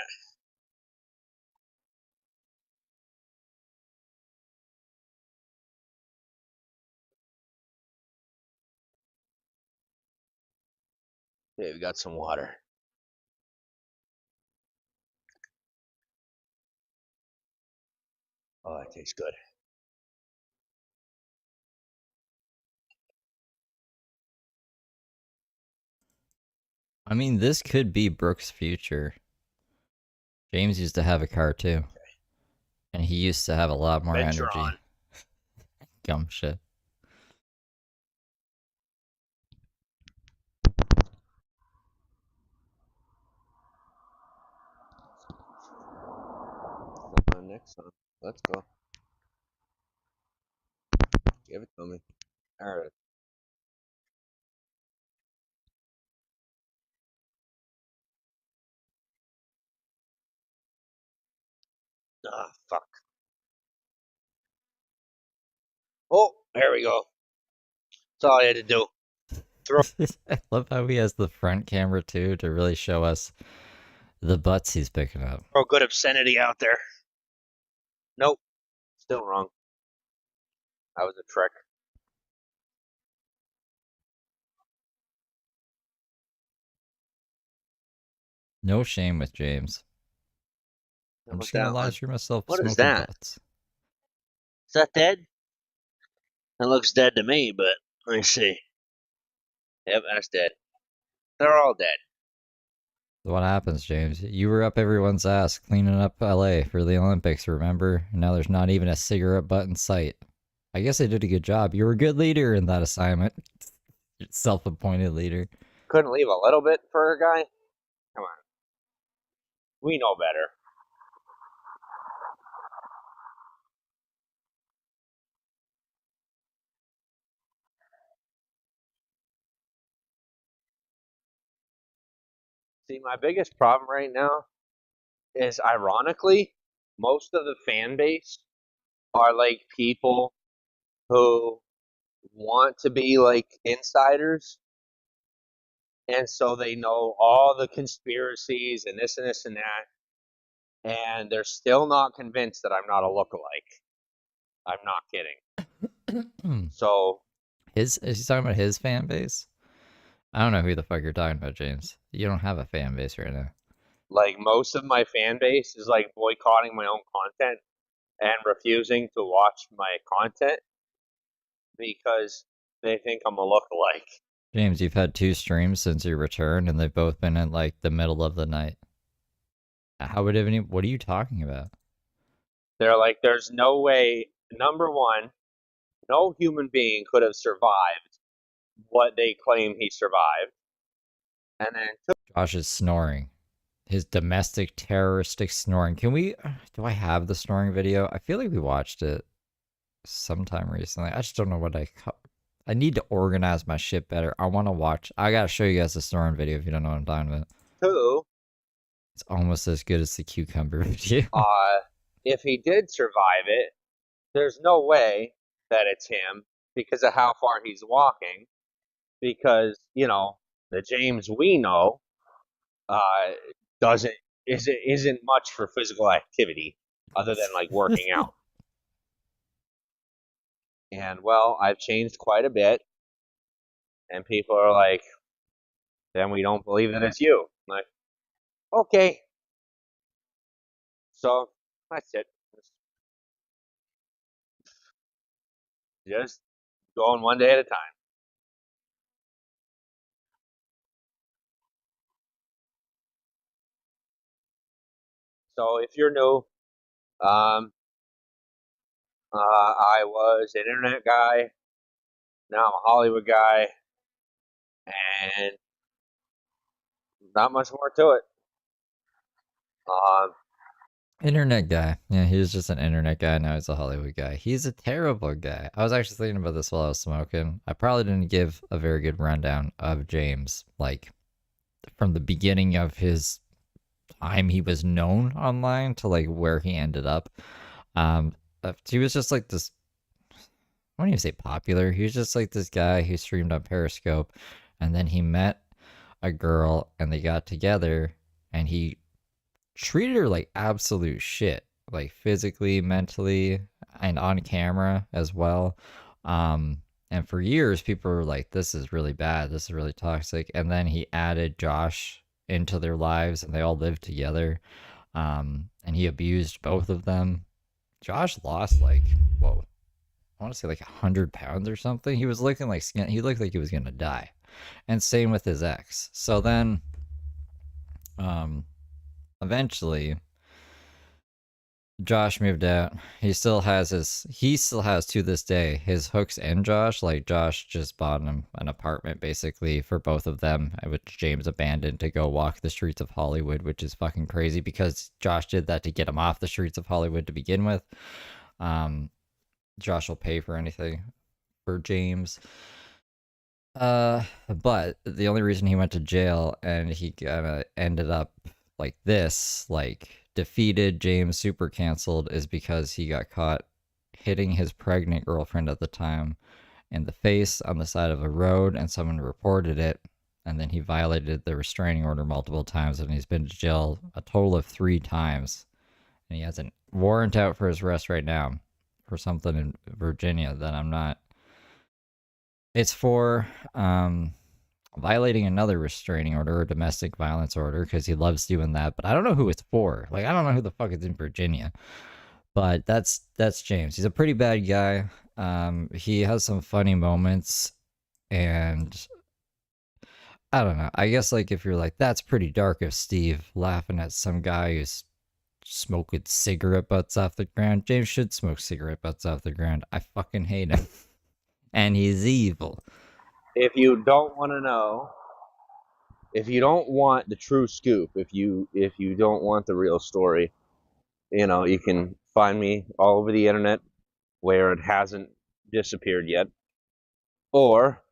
Yeah, we got some water. Oh, that tastes good. I mean, this could be Brooke's future. James used to have a car too, and he used to have a lot more Venture energy. on. Gum shit. Come on, next song. Let's go. Give it to me. All right. Ah, fuck. Oh, there we go. That's all I had to do. I love how he has the front camera too to really show us the butts he's picking up. Throw good obscenity out there. Nope. Still wrong. That was a trick. No shame with James. How I'm about just gonna that live one? stream myself What is smoking that? butts. Is that dead? That looks dead to me, but let me see. Yep, that's dead. They're all dead. What happens, James? You were up everyone's ass cleaning up LA for the Olympics, remember? And now there's not even a cigarette butt in sight. I guess I did a good job. You were a good leader in that assignment. Self appointed leader. Couldn't leave a little bit for a guy? Come on. We know better. See, my biggest problem right now is ironically, most of the fan base are like people who want to be like insiders, and so they know all the conspiracies and this and that, and they're still not convinced that I'm not a lookalike. I'm not kidding. So, His is he talking about his fan base? I don't know who the fuck you're talking about, James. You don't have a fan base right now. like, most of my fan base is like boycotting my own content and refusing to watch my content because They think I'm a lookalike. James, you've had 2 streams since your return, and they've both been in like the middle of the night. How would any? What are you talking about? They're like, there's no way. Number one, no human being could have survived what they claim he survived. And then Josh is snoring. His domestic terroristic snoring. Can we? Do I have the snoring video? I feel like we watched it sometime recently. I just don't know what I need to organize my shit better. I want to watch. I gotta show you guys the snoring video if you don't know what I'm talking about. two, It's almost as good as the cucumber video. uh, if he did survive it, there's no way that it's him because of how far he's walking. Because the James we know uh, doesn't isn't much for physical activity other than like working out. And well, I've changed quite a bit, and people are like, "Then we don't believe that it's you." I'm like, okay, so that's it. Just going one day at a time. So if you're new, I was an internet guy. Now I'm a Hollywood guy, and not much more to it. Um, Internet guy. Yeah, he was just an internet guy. Now he's a Hollywood guy. He's a terrible guy. I was actually thinking about this while I was smoking. I probably didn't give a very good rundown of James, like from the beginning of his time he was known online to like where he ended up. He was just like this. I wouldn't even say popular. He was just like this guy who streamed on Periscope, and then he met a girl, and they got together, and he treated her like absolute shit, like physically, mentally, and on camera as well. And for years, people were like, "This is really bad. This is really toxic." And then he added Josh into their lives, and they all lived together. And he abused both of them. Josh lost like whoa, I want to say like 100 pounds or something. He was looking like skin. He looked like he was gonna die. And same with his ex. So then, um, eventually Josh moved out. He still has to this day his hooks in Josh. Like Josh just bought him an apartment basically for both of them, which James abandoned to go walk the streets of Hollywood, which is fucking crazy because Josh did that to get him off the streets of Hollywood to begin with. Um, Josh will pay for anything for James. But the only reason he went to jail and he kind of ended up like this, like defeated, James super canceled, is because he got caught hitting his pregnant girlfriend at the time in the face on the side of a road, and someone reported it. And then he violated the restraining order multiple times, and he's been to jail a total of 3 times. And he has a warrant out for his arrest right now for something in Virginia that I'm not. It's for violating another restraining order or domestic violence order because he loves doing that. But I don't know who it's for. Like I don't know who the fuck is in Virginia. But that's James. He's a pretty bad guy. He has some funny moments, and I don't know. I guess like if you're like that's pretty dark of Steve laughing at some guy who's smoking cigarette butts off the ground. James should smoke cigarette butts off the ground. I fucking hate him, and he's evil. if you don't want to know, if you don't want the true scoop, if you don't want the real story, you can find me all over the internet where it hasn't disappeared yet, or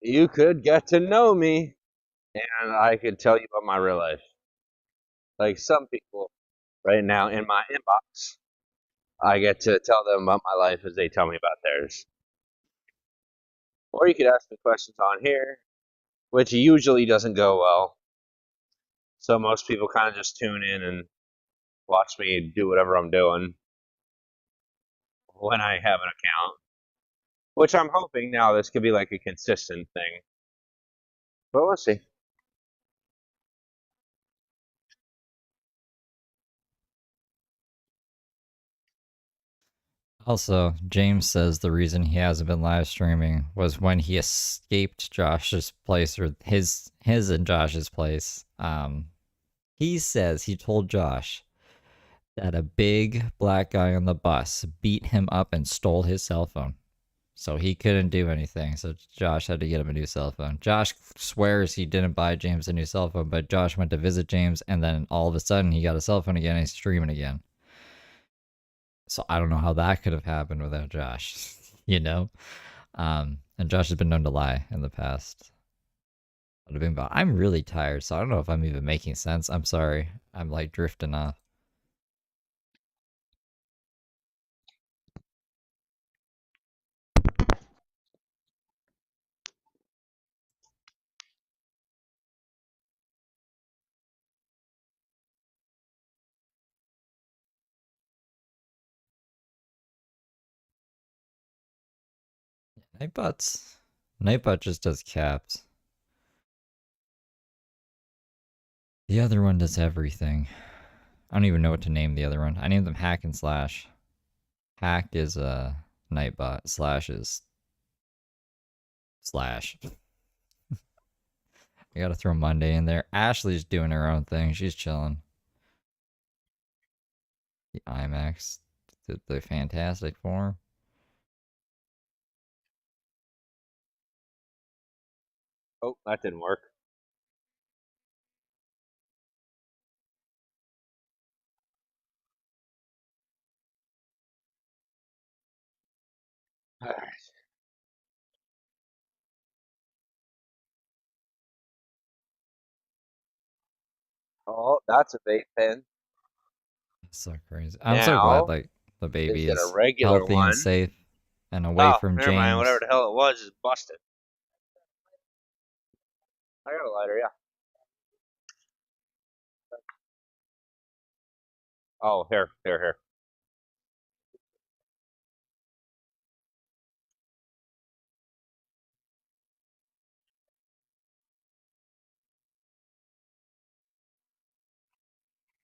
you could get to know me and I could tell you about my real life. Like some people right now in my inbox, I get to tell them about my life as they tell me about theirs. Or you could ask me questions on here, which usually doesn't go well. So most people kind of just tune in and watch me do whatever I'm doing when I have an account, which I'm hoping now this could be like a consistent thing. But we'll see. Also, James says the reason he hasn't been live streaming was when he escaped Josh's place, or his and Josh's place. He says he told Josh that a big black guy on the bus beat him up and stole his cell phone. So he couldn't do anything. So Josh had to get him a new cell phone. Josh swears he didn't buy James a new cell phone, but Josh went to visit James, and then all of a sudden he got a cell phone again and he's streaming again. So I don't know how that could have happened without Josh, you know? And Josh has been known to lie in the past. I'm really tired, so I don't know if I'm even making sense. I'm sorry. I'm like drifting off. Nightbot's Nightbot just does caps. The other one does everything. I don't even know what to name the other one. I named them Hack and Slash. Hack is a Nightbot. Slash is Slash. I gotta throw Monday in there. Ashley's doing her own thing. She's chilling. The IMAX did the Fantastic Four. Oh, that didn't work. Oh, that's a vape pen. So crazy. I'm so glad Now, like the is baby it a is regular healthy and one? safe and away Oh, from never mind. Whatever James. the hell it was is busted. I got a lighter, yeah. Oh, here.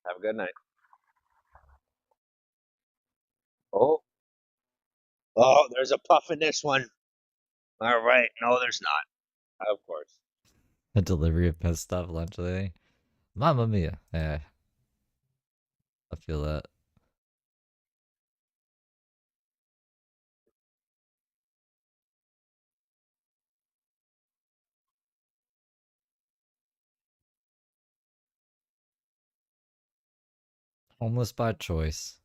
Have a good night. Oh, oh, there's a puff in this one. All right. No, there's not. Of course. A delivery of pet stuff lunch today. Mamma mia. Yeah, I feel that. Homeless by choice.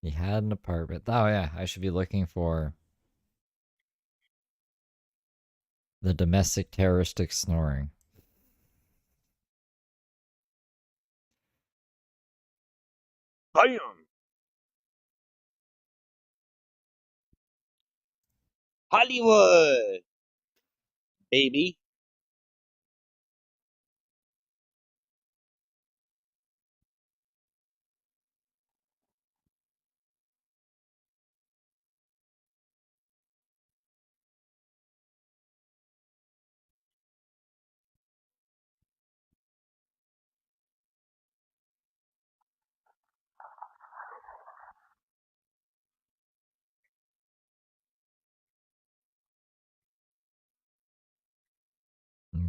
He had an apartment. Oh yeah, I should be looking for the domestic terroristic snoring. Bam! Hollywood, baby.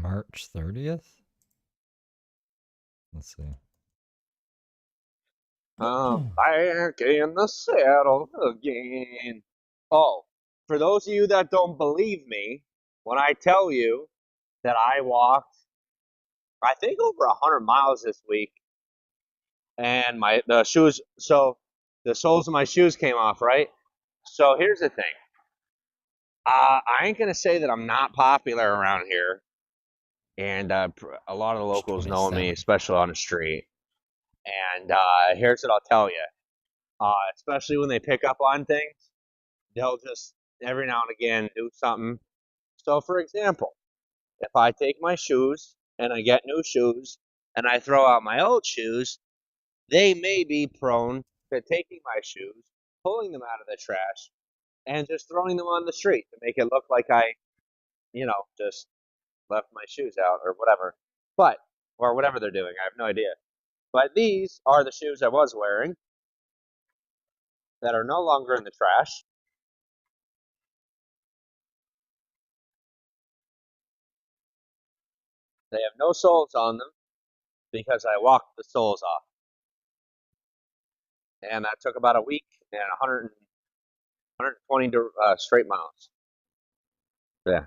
March 30th? Let's see. Back in the saddle again. Oh, for those of you that don't believe me, when I tell you that I walked, I think over 100 miles this week, and the shoes, so the soles of my shoes came off, right? So here's the thing. I ain't gonna say that I'm not popular around here, and a lot of the March locals know me, 27th. especially on the street. And here's what I'll tell you. Especially when they pick up on things, they'll just every now and again do something. So, for example, if I take my shoes and I get new shoes and I throw out my old shoes, they may be prone to taking my shoes, pulling them out of the trash, and just throwing them on the street to make it look like I just left my shoes out or whatever. But, or whatever they're doing, I have no idea. But these are the shoes I was wearing. that are no longer in the trash. They have no soles on them because I walked the soles off. And that took about a week and 120 straight miles. Yeah.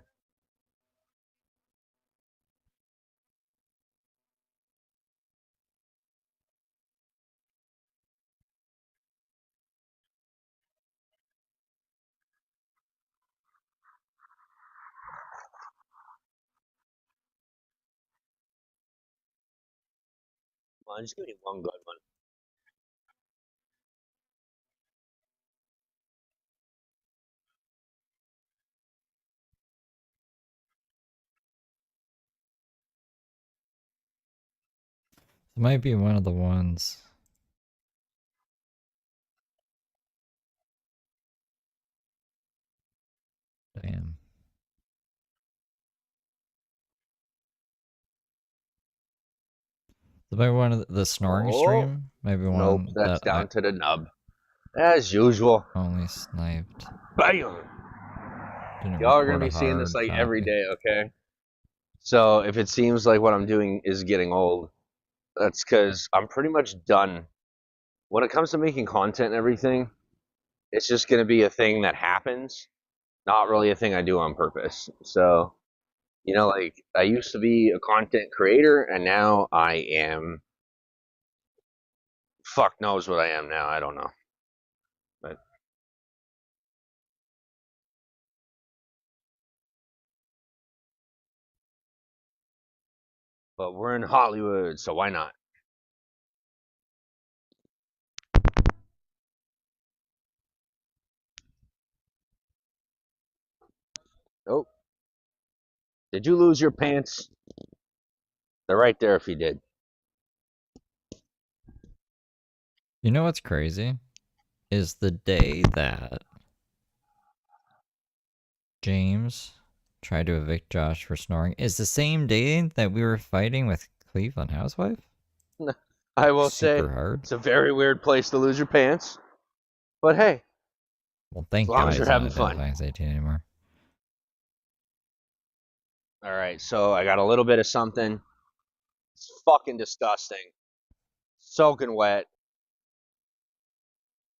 Come on, just give me one good one. It might be one of the ones. Damn. Maybe one of the snoring Oh, stream. Maybe nope, one that's that I down to the nub. As usual. only sniped. Bam! Didn't Y'all are going record to a be seeing this hard like every copy. day, okay? So if it seems like what I'm doing is getting old, that's because I'm pretty much done. When it comes to making content and everything, it's just going to be a thing that happens, not really a thing I do on purpose. So, like I used to be a content creator, and now I am. Fuck knows what I am now. I don't know. But, but we're in Hollywood, so why not? Oh, did you lose your pants? They're right there if you did. You know what's crazy? Is the day that James tried to evict Josh for snoring is the same day that we were fighting with Cleveland Housewife? I will say Super hard. it's a very weird place to lose your pants, but hey, Well, as thank long God as you're he's not having fun. identifying as 18 anymore. All right, so I got a little bit of something. It's fucking disgusting, soaking wet,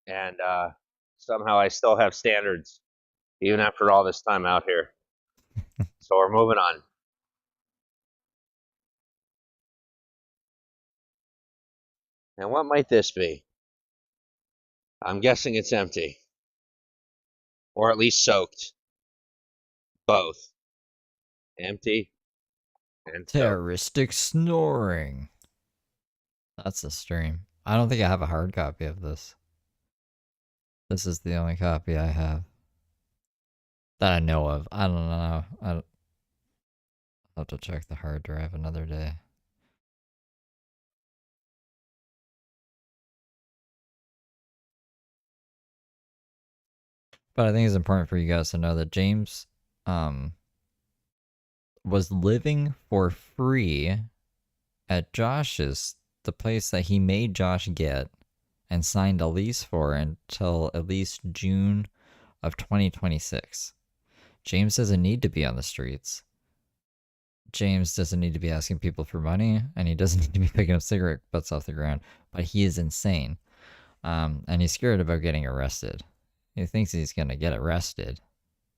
and somehow I still have standards even after all this time out here. So we're moving on. And what might this be? I'm guessing it's empty, or at least soaked. Both empty and soaked. Terroristic snoring. That's a stream. I don't think I have a hard copy of this. This is the only copy I have that I know of. I don't know. I'll have to check the hard drive another day. But I think it's important for you guys to know that James um, was living for free at Josh's, the place that he made Josh get and signed a lease for until at least June of 2026. James doesn't need to be on the streets. James doesn't need to be asking people for money, and he doesn't need to be picking up cigarette butts off the ground. But he is insane, and he's scared about getting arrested. He thinks he's gonna get arrested.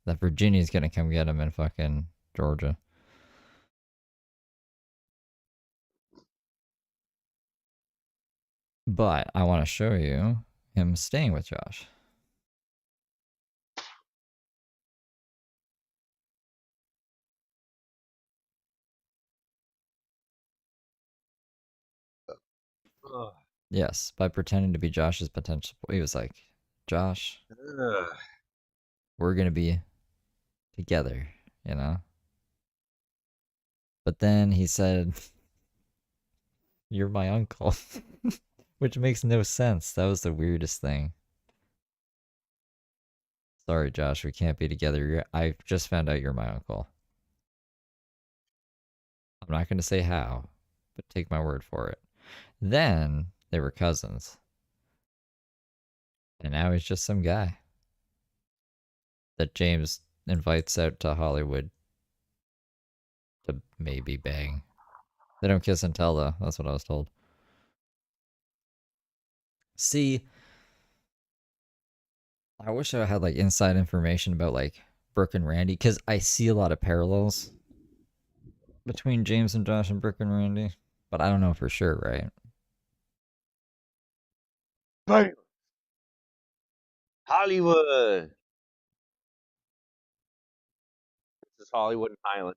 That Virginia's gonna come get him in fucking Georgia. But I want to show you him staying with Josh. Ugh. Yes, by pretending to be Josh's potential. He was like, Josh, Ugh. we're gonna be together, you know? But then he said, you're my uncle. Which makes no sense. That was the weirdest thing. Sorry, Josh, we can't be together. I just found out you're my uncle. I'm not going to say how, but take my word for it. Then they were cousins. And now he's just some guy that James invites out to Hollywood to maybe bang. They don't kiss and tell, though. That's what I was told. See, I wish I had like inside information about like Brooke and Randy, because I see a lot of parallels between James and Josh and Brooke and Randy, but I don't know for sure, right? Bam! Hollywood. This is Hollywood and Highland.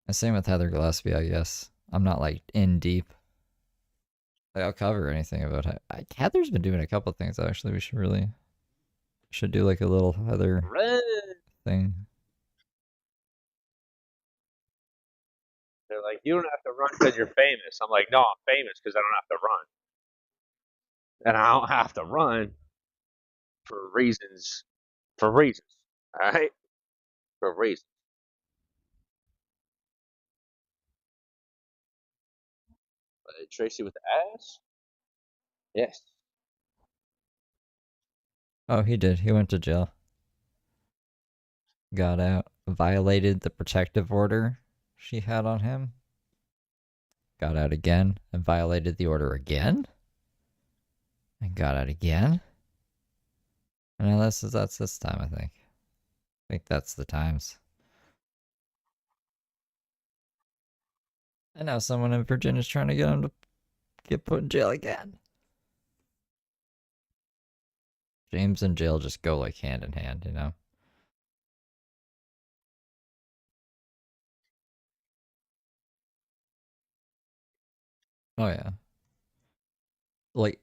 And same with Heather Gillespie, I guess. I'm not like in deep. Like, I'll cover anything about Heather's been doing a couple things actually. We should do like a little Heather Run. thing. They're like, you don't have to run because you're famous. I'm like, no, I'm famous because I don't have to run. And I don't have to run for reasons. For reasons. All right? For reasons. Tracy with the ass? Yes. Oh, he did. He went to jail. Got out. Violated the protective order she had on him. Got out again and violated the order again. And got out again. And that's this time, I think. I think that's the times. And now someone in Virginia's trying to get him to get put in jail again. James and jail just go like hand in hand, you know? Oh, yeah. Like,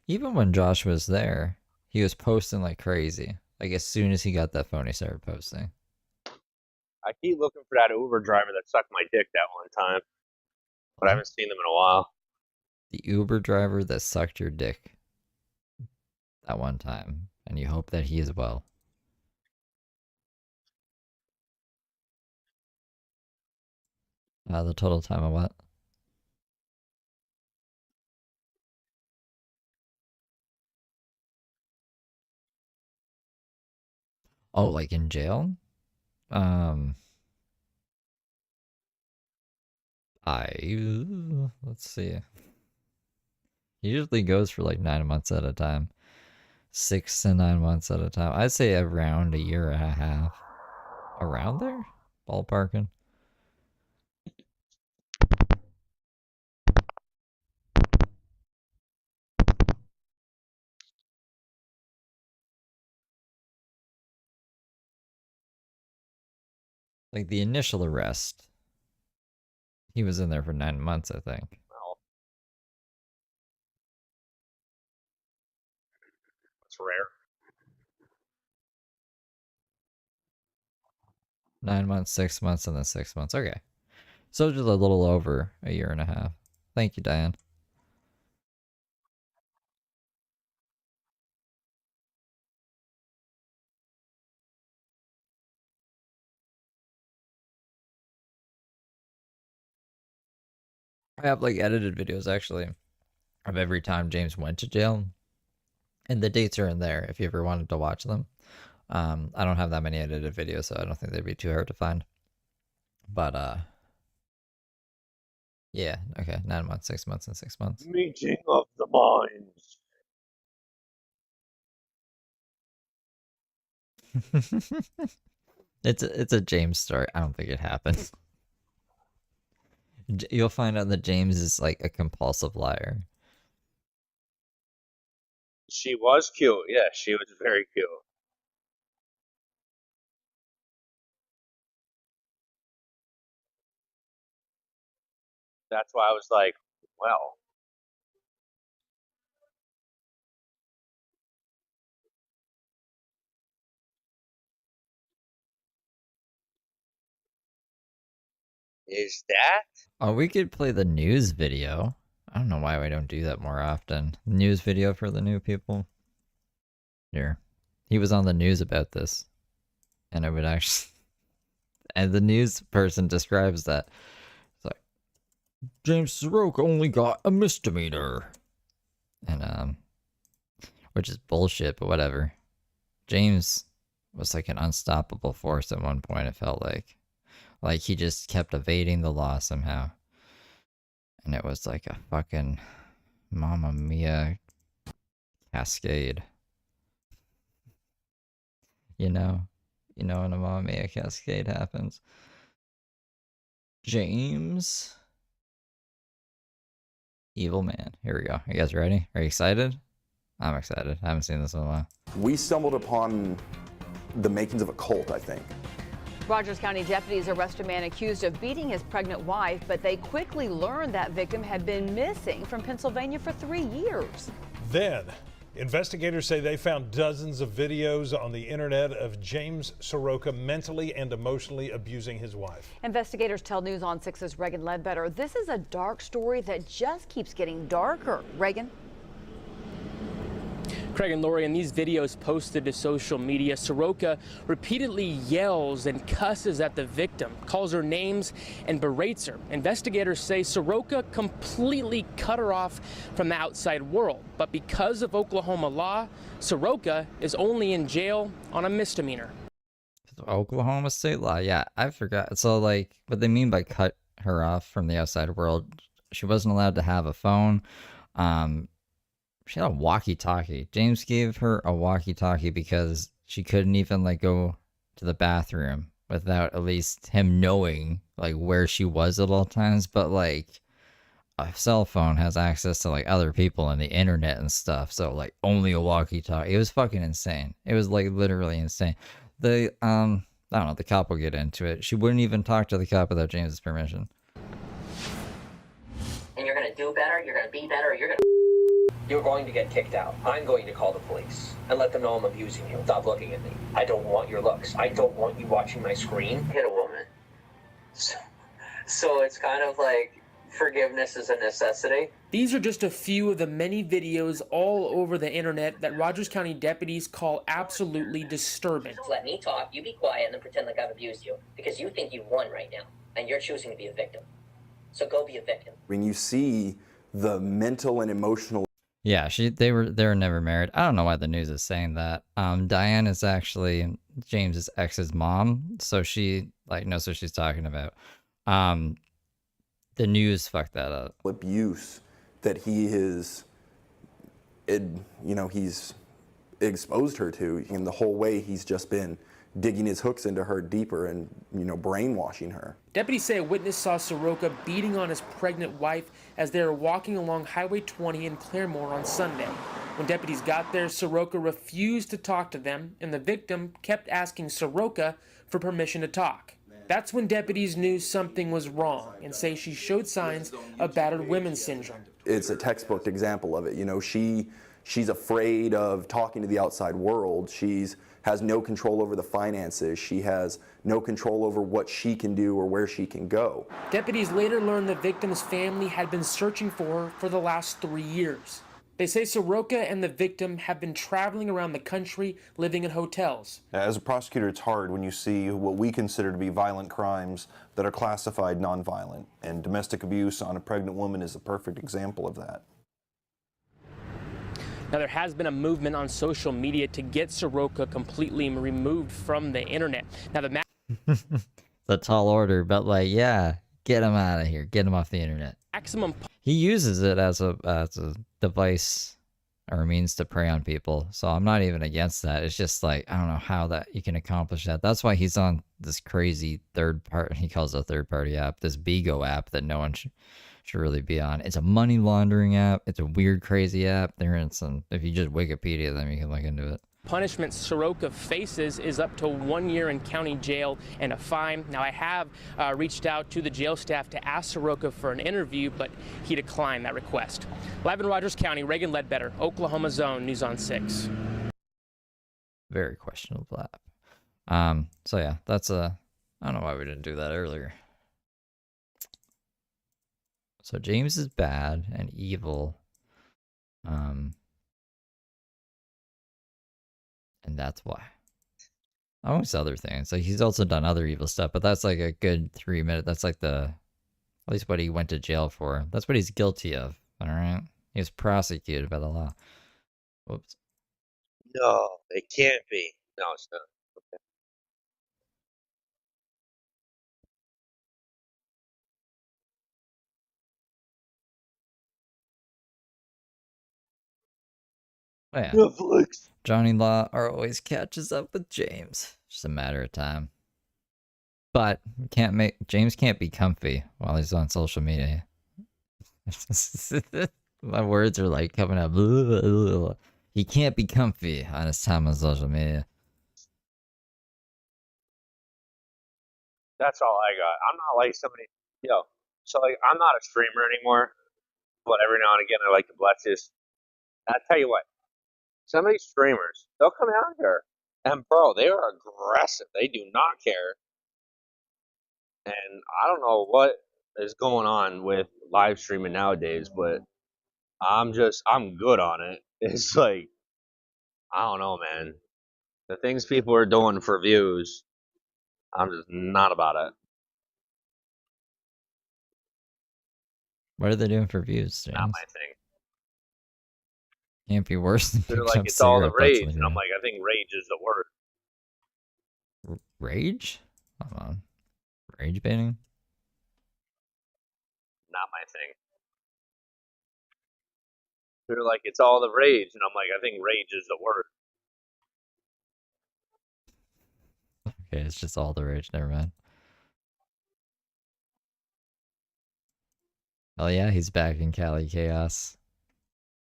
even when Josh was there, he was posting like crazy. Like, as soon as he got that phone, he started posting. I keep looking for that Uber driver that sucked my dick that one time, but I What? haven't seen them in a while. The Uber driver that sucked your dick that one time, and you hope that he is well. The total time of what? Oh, like in jail? Um, let's see. He usually goes for like 9 months at a time, 6 to 9 months at a time. I'd say around a year and a half, around there, ballparking. Like the initial arrest, he was in there for 9 months, I think. Well, it's rare. 9 months, 6 months, and then 6 months. Okay. So just a little over a year and a half. Thank you, Diane. I have like edited videos actually of every time James went to jail, and the dates are in there if you ever wanted to watch them. I don't have that many edited videos, so I don't think they'd be too hard to find. But yeah, okay, 9 months, 6 months, and 6 months. Meeting of the minds. It's a James story. I don't think it happened. You'll find out that James is like a compulsive liar. She was cute. Yeah, she was very cute. That's why I was like, well, is that? Oh, we could play the news video. I don't know why we don't do that more often. News video for the new people. Here. He was on the news about this. And it would actually. And the news person describes that. It's like, James Sroa only got a misdemeanor. And, which is bullshit, but whatever. James was like an unstoppable force at one point, it felt like. Like he just kept evading the law somehow. And it was like a fucking Mamma Mia cascade. You know when a Mamma Mia cascade happens. James. Evil man. Here we go. You guys ready? Are you excited? I'm excited. I haven't seen this in a while. We stumbled upon the makings of a cult, I think. Rogers County deputies arrest a man accused of beating his pregnant wife, but they quickly learned that victim had been missing from Pennsylvania for 3 years. Then, investigators say they found dozens of videos on the internet of James Sroa mentally and emotionally abusing his wife. Investigators tell News on 6's Reagan Ledbetter this is a dark story that just keeps getting darker. Reagan? Craig and Lori, in these videos posted to social media, Sroa repeatedly yells and cusses at the victim, calls her names, and berates her. Investigators say Sroa completely cut her off from the outside world. But because of Oklahoma law, Sroa is only in jail on a misdemeanor. Oklahoma state law? Yeah, I forgot. So, like, what they mean by cut her off from the outside world, she wasn't allowed to have a phone. She had a walkie-talkie. James gave her a walkie-talkie because she couldn't even like go to the bathroom without at least him knowing like where she was at all times. But like a cell phone has access to like other people and the internet and stuff. So like only a walkie-talkie. It was fucking insane. It was like literally insane. The I don't know, the cop will get into it. She wouldn't even talk to the cop without James's permission. And you're gonna do better, you're gonna be better, you're going to get kicked out. I'm going to call the police and let them know I'm abusing you. Stop looking at me. I don't want your looks. I don't want you watching my screen. Hit a woman. So it's kind of like forgiveness is a necessity. These are just a few of the many videos all over the internet that Rogers County deputies call absolutely disturbing. Let me talk, you be quiet, and then pretend like I've abused you. Because you think you've won right now, and you're choosing to be a victim. So go be a victim. When you see the mental and emotional... Yeah, they were never married. I don't know why the news is saying that. Diane is actually James's ex's mom, so she like knows what she's talking about. The news fucked that up. abuse that he is, he's exposed her to, and the whole way he's just been digging his hooks into her deeper and, brainwashing her. Deputies say a witness saw Sroa beating on his pregnant wife as they were walking along Highway 20 in Claremore on Sunday. When deputies got there, Sroa refused to talk to them, and the victim kept asking Sroa for permission to talk. That's when deputies knew something was wrong and say she showed signs of battered women's syndrome. It's a textbook example of it. She's afraid of talking to the outside world. She's has no control over the finances. She has no control over what she can do or where she can go. Deputies later learned the victim's family had been searching for her for the last 3 years. They say Sroa and the victim have been traveling around the country, living in hotels. As a prosecutor, it's hard when you see what we consider to be violent crimes that are classified nonviolent, and domestic abuse on a pregnant woman is a perfect example of that. Now, there has been a movement on social media to get Sroa completely removed from the internet. Now, It's a tall order, but like, yeah, get him out of here. Get him off the internet. maximum He uses it as a device or a means to prey on people. So I'm not even against that. It's just like, I don't know how that you can accomplish that. That's why he's on this crazy he calls it a third party app, this Bigo app that no one should really be on. It's a money laundering app. It's a weird, crazy app. If you just Wikipedia them, you can look into it. punishment Sroa faces is up to 1 year in county jail and a fine. Now, I have reached out to the jail staff to ask Sroa for an interview, but he declined that request. Live in Rogers County, Reagan Ledbetter, Oklahoma Zone, News on 6. Very questionable app. So yeah, I don't know why we didn't do that earlier. So James is bad and evil. And that's why. Amongst other things. Like he's also done other evil stuff, but that's like a good 3 minute. That's like at least what he went to jail for. That's what he's guilty of. Alright? He was prosecuted by the law. Whoops. No, it can't be. No, it's not. Okay. Oh, yeah. Netflix. Johnny Law always catches up with James. Just a matter of time. But James can't be comfy while he's on social media. My words are like coming out. He can't be comfy on his time on social media. That's all I got. I'm not like somebody, so like I'm not a streamer anymore, but every now and again I like to bless this. I tell you what, some of these streamers, they'll come out here and bro, they are aggressive. They do not care. And I don't know what is going on with live streaming nowadays, but I'm good on it. It's like I don't know, man. The things people are doing for views, I'm just not about it. What are they doing for views, James? Not my thing. Can't be worse than They're picking like up it's all the cigarette butts rage, like and I'm that. like, I think rage is the word. Rage? Come on. Rage baiting? Not my thing. They're like, it's all the rage, and I'm like, I think rage is the word. Okay, it's just all the rage. Never mind. Oh yeah, he's back in Cali Chaos.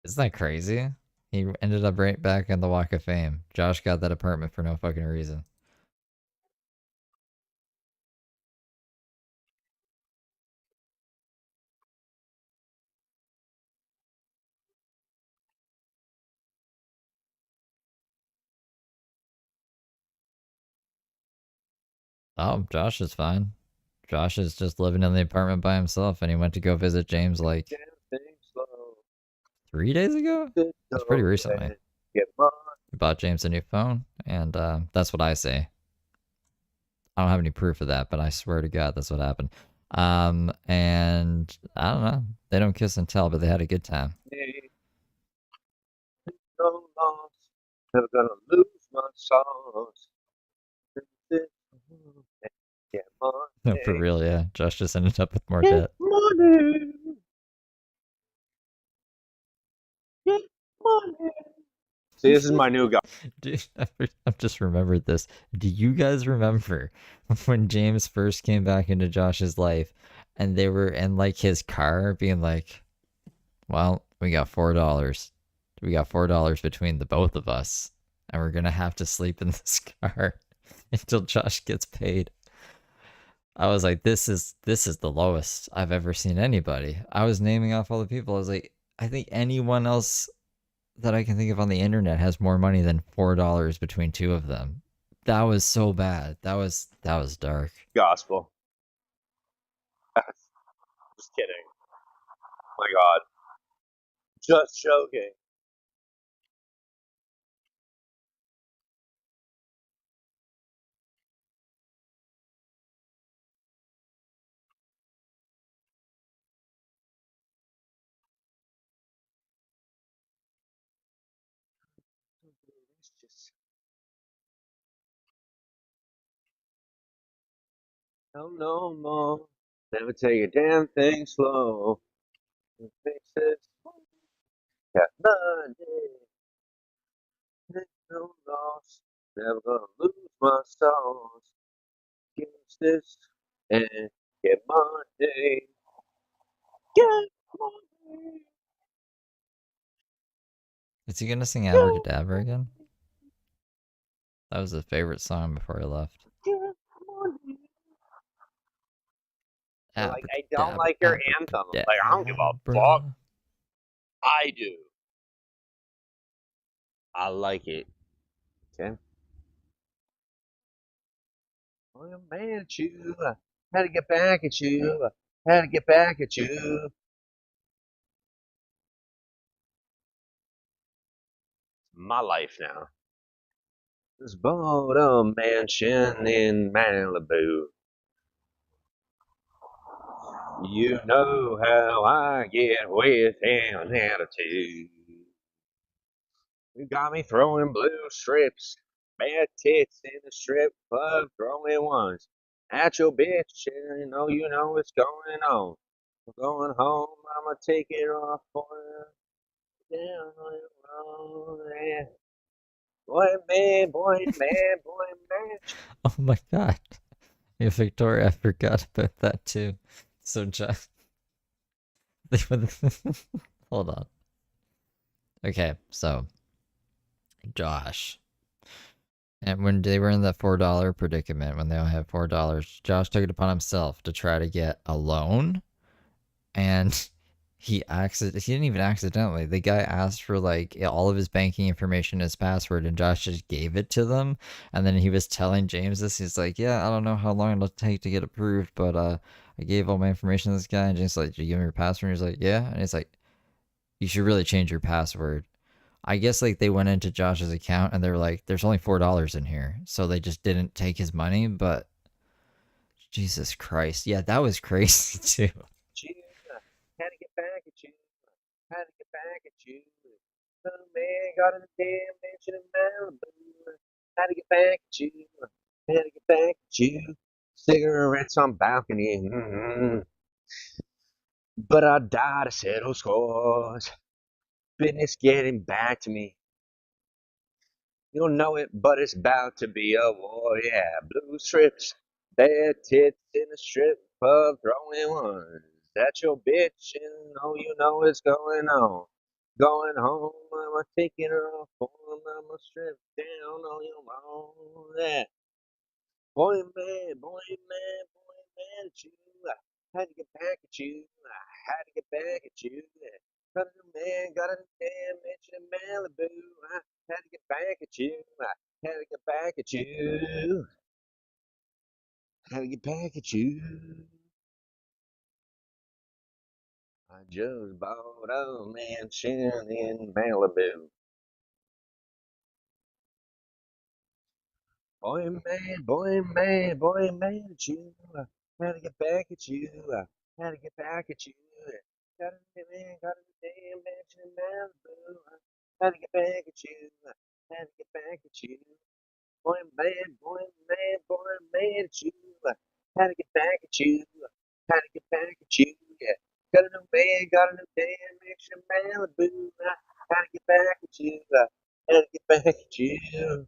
Isn't that crazy? He ended up right back in the Walk of Fame. Josh got that apartment for no fucking reason. Oh, Josh is fine. Josh is just living in the apartment by himself, and he went to go visit James like 3 days ago? That's pretty recently. He bought James a new phone, and that's what I say. I don't have any proof of that, but I swear to God, that's what happened. And I don't know. They don't kiss and tell, but they had a good time. Never gonna lose my sauce. Get money. No, for real, yeah. Josh just ended up with more Get debt. money. Get money. See, this is my new guy. Dude, I've just remembered this. Do you guys remember when James first came back into Josh's life and they were in like his car being like, well, we got $4. We got $4 between the both of us, and we're gonna have to sleep in this car until Josh gets paid. I was like, this is the lowest I've ever seen anybody. I was naming off all the people. I was like, I think anyone else that I can think of on the internet has more money than $4 between two of them. That was so bad. That was dark. Gospel. Just kidding. My God. Just joking. It's just no more. Never take a damn thing slow. Fix it. Got money. No loss. Never gonna lose my sauce. Against this and get money. Get money. Is he gonna sing Abracadabra again? That was his favorite song before he left. Get money. Like, I don't like your anthem. Like, I don't give a fuck. I do. I like it. Okay. I'm mad at you. Had to get back at you. Had to get back at you. My life now. Just bought a mansion in Malibu. You know how I get with an attitude. You got me throwing blue strips, bad tits in the strip club, throwing ones at your bitch, and you know what's going on. I'm going home, I'ma take it off for you. Down on your road, yeah. Boy, man, boy, man, boy, man. Oh my god. Yeah, Victoria, I forgot about that too. So Josh, hold on. Okay, so Josh, and when they were in the $4 predicament, when they only had $4, Josh took it upon himself to try to get a loan, and he didn't even accidentally. The guy asked for like all of his banking information, his password, and Josh just gave it to them. And then he was telling James this. He's like, "Yeah, I don't know how long it'll take to get approved, but I gave all my information to this guy." And James like, "Did you give me your password?" And he's like, "Yeah." And he's like, "You should really change your password." I guess like they went into Josh's account and they were like, "There's only $4 in here," so they just didn't take his money. But Jesus Christ, yeah, that was crazy too. Had to get back at you. Had to get back at you. Oh man, got in a damn mansion in Malibu. Had to get back at you. Had to get back at you. Cigarettes on balcony. But I died to settle scores. Business getting back to me. You don't know it, but it's about to be a war. Yeah, blue strips, bad tits in a strip club, throwing ones at your bitch, and you know what's going on. Going home, I'm taking her off, I'm a strip down on your own. Yeah. Boy, man, boy, man, boy, man, at you. I had to get back at you. I had to get back at you. Got a new man, got a new damn mansion in Malibu. I had to get back at you. I had to get back at you. Had to get back at you. I just bought a mansion in Malibu. Boy, man, boy, man, boy, man, at you. I had to get back at you. I had to get back at you. Got a man, got a damn mansion in Malibu. I had to get back at you. I had to get back at you. Boy, man, boy, man, boy, man, at you. I had to get back at you. I had to get back at you. Yeah. Got a new man, got a new damn mansion in Malibu. I had to get back at you. I had to get back at you.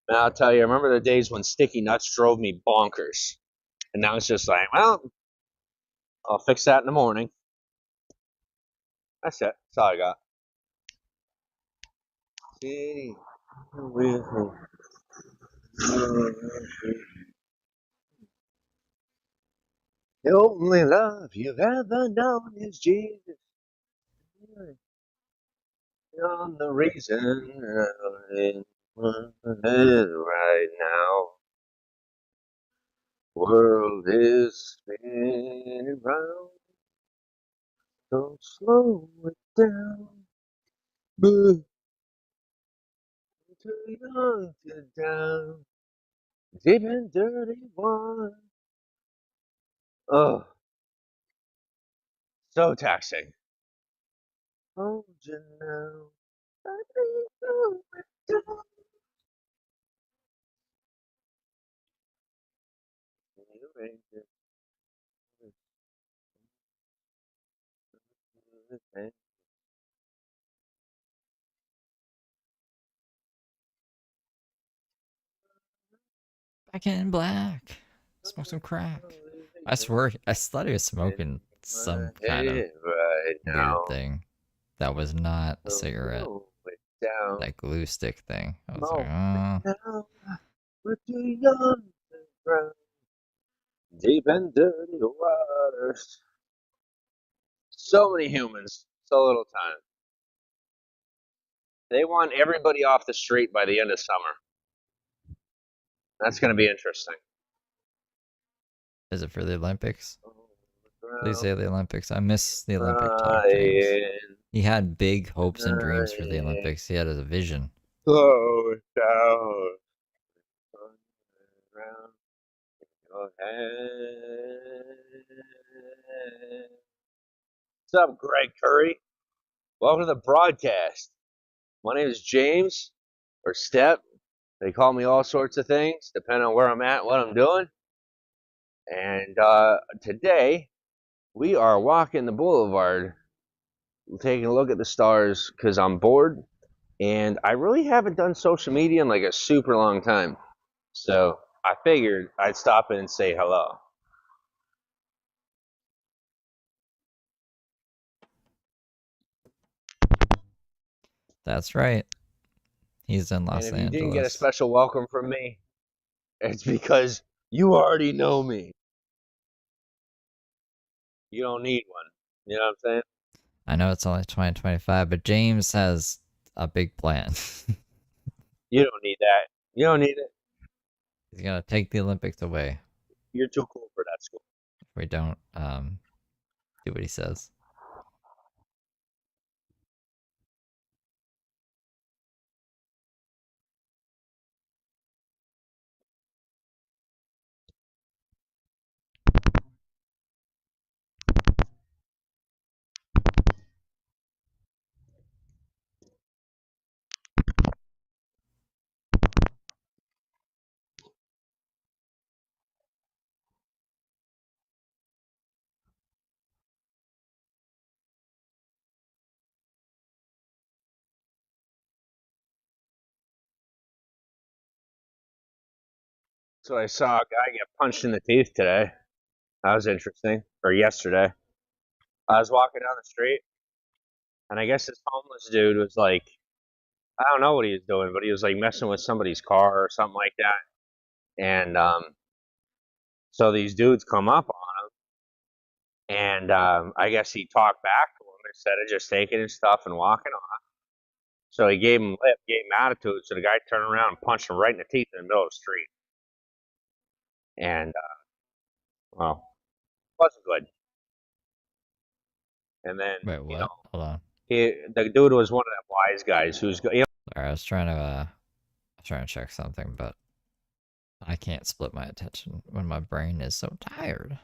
And I'll tell you, I remember the days when sticky nuts drove me bonkers. And now it's just like, well, I'll fix that in the morning. That's it. That's all I got. See, the only love you've ever known is Jesus. You're the reason I'm in right now. World is spinning round. Don't slow it down. But too young to down. Deep and dirty one. Oh, so taxing. Hold you now. I think so down. You ain't just Back in black. Smoke some crack. I swear, I thought he was smoking some kind of right now. weird thing. That was not a cigarette. Slow it down. That glue stick thing. I was like, Moment now. We're too young to drown. Deep and dirty waters. So many humans, so little time. They want everybody off the street by the end of summer. That's going to be interesting. Is it for the Olympics? Please say the Olympics. I miss the Olympic talk, James. He had big hopes and dreams for the Olympics. He had a vision. Slow down. Around your head. What's up, Greg Curry? Welcome to the broadcast. My name is James, or Step. They call me all sorts of things, depending on where I'm at, what I'm doing. And today, we are walking the boulevard, taking a look at the stars, because I'm bored. And I really haven't done social media in like a super long time. So I figured I'd stop in and say hello. That's right. He's in Los And if you didn't get a Angeles. special welcome from me, it's because you already know me. You don't need one. You know what I'm saying? I know it's only 2025, but James has a big plan. You don't need that. You don't need it. He's gonna take the Olympics away You're too cool for that school. if we don't do what he says. So I saw a guy get punched in the teeth today. That was interesting. Or yesterday. I was walking down the street, and I guess this homeless dude was like, I don't know what he was doing, but he was like messing with somebody's car or something like that. And so these dudes come up on him, and I guess he talked back to him instead of just taking his stuff and walking off. So he gave him lip, gave him attitude. So the guy turned around and punched him right in the teeth in the middle of the street. And, well, it wasn't good. And then, Wait, what? you know, Hold on. the dude was one of them wise guys who's, you know, Sorry, I was trying to check something, but I can't split my attention when my brain is so tired.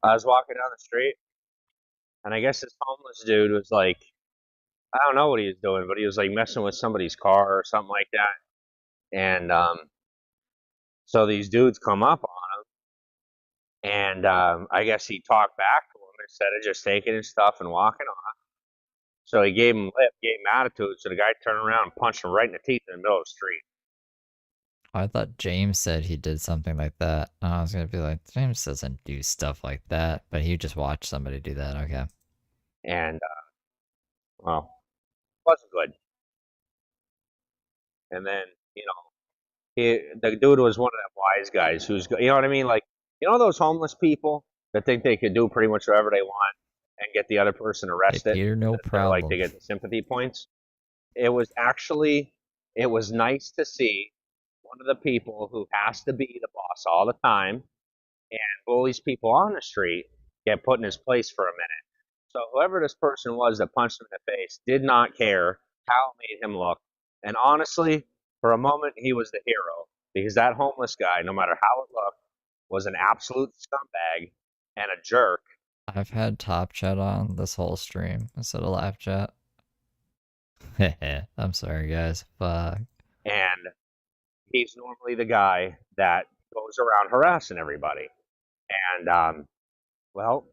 I was walking down the street, and I guess this homeless dude was like, I don't know what he was doing, but he was like messing with somebody's car or something like that. And so these dudes come up on him, and I guess he talked back to him instead of just taking his stuff and walking off. So he gave him lip, gave him attitude. So the guy turned around and punched him right in the teeth in the middle of the street. I thought James said he did something like that. I was gonna be like, James doesn't do stuff like that, but he just watched somebody do that. Okay. And, well, it wasn't good. And then, you know, the dude was one of them wise guys who's, you know what I mean? Like, you know those homeless people that think they could do pretty much whatever they want and get the other person Hey, arrested? Peter, no Like problem. they get the sympathy points. It was nice to see one of the people who has to be the boss all the time and bullies people on the street get put in his place for a minute. So whoever this person was that punched him in the face did not care how it made him look. And honestly, for a moment, he was the hero because that homeless guy, no matter how it looked, was an absolute scumbag and a jerk. I've had Top Chat on this whole stream instead of Live Chat. I'm sorry, guys. Fuck. And he's normally the guy that goes around harassing everybody. And, well,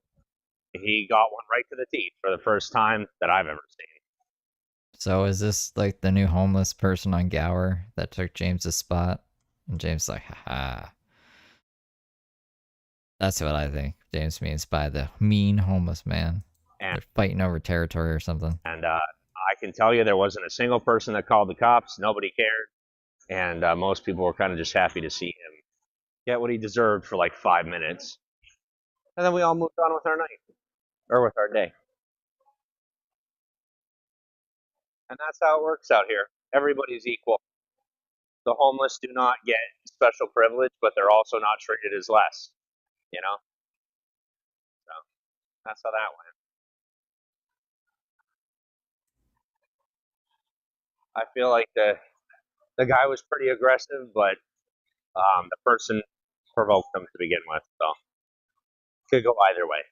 he got one right to the teeth for the first time that I've ever seen. So is this like the new homeless person on Gower that took James's spot? And James like, haha. That's what I think James means by the mean homeless man. And, They're fighting over territory or something. And I can tell you there wasn't a single person that called the cops. Nobody cared. And most people were kind of just happy to see him get what he deserved for like 5 minutes. And then we all moved on with our night. Or with our day. And that's how it works out here. Everybody's equal. The homeless do not get special privilege, but they're also not treated as less. you know. So that's how that went. I feel like the guy was pretty aggressive, but the person provoked him to begin with, so could go either way.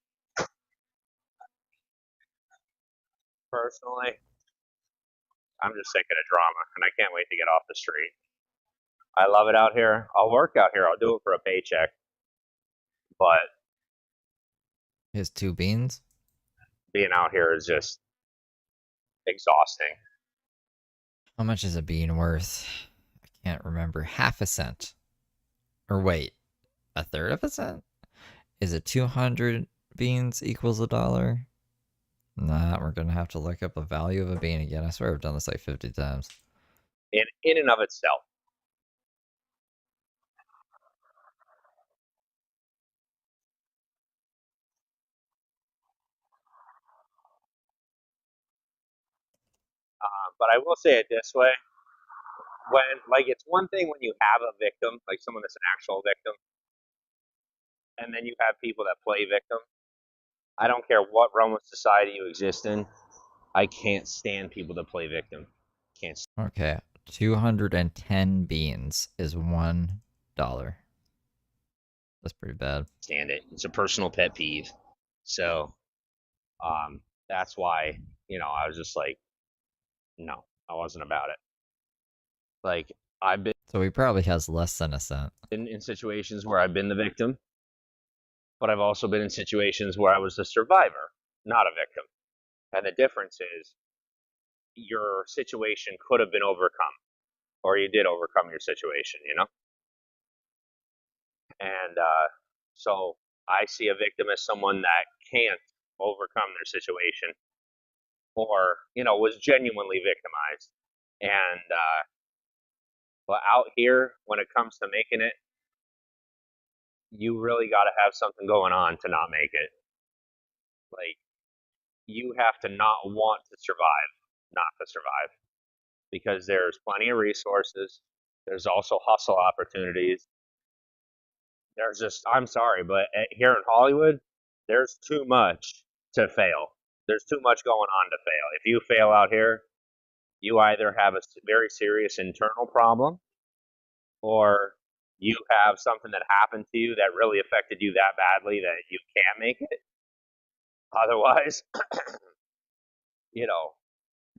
Personally, I'm just sick of the drama, and I can't wait to get off the street. I love it out here. I'll work out here. I'll do it for a paycheck, but His 2 beans. being out here is just exhausting. How much is a bean worth? I can't remember. Half a cent. Or wait, a third of a cent? Is it 200 beans equals $1? Nah, we're gonna have to look up the value of a bean again. I swear I've done this like 50 times. In and of itself. But I will say it this way: it's one thing when you have a victim, like someone that's an actual victim, and then you have people that play victim. I don't care what realm of society you exist in. I can't stand people that play victim. Can't Okay, 210 beans is $1. That's pretty bad. stand it. It's a personal pet peeve. So, that's why, I was just like, no, I wasn't about it. Like, I've been So he probably has less than a cent. in situations where I've been the victim, but I've also been in situations where I was the survivor, not a victim. And the difference is your situation could have been overcome, or you did overcome your situation, And so I see a victim as someone that can't overcome their situation, or was genuinely victimized. And but out here, when it comes to making it, you really got to have something going on to not make it. Like, you have to not want to survive, not to survive, because there's plenty of resources. There's also hustle opportunities. There's just, I'm sorry, but here in Hollywood, there's too much to fail. There's too much going on to fail. If you fail out here, you either have a very serious internal problem, or you have something that happened to you that really affected you that badly that you can't make it. Otherwise,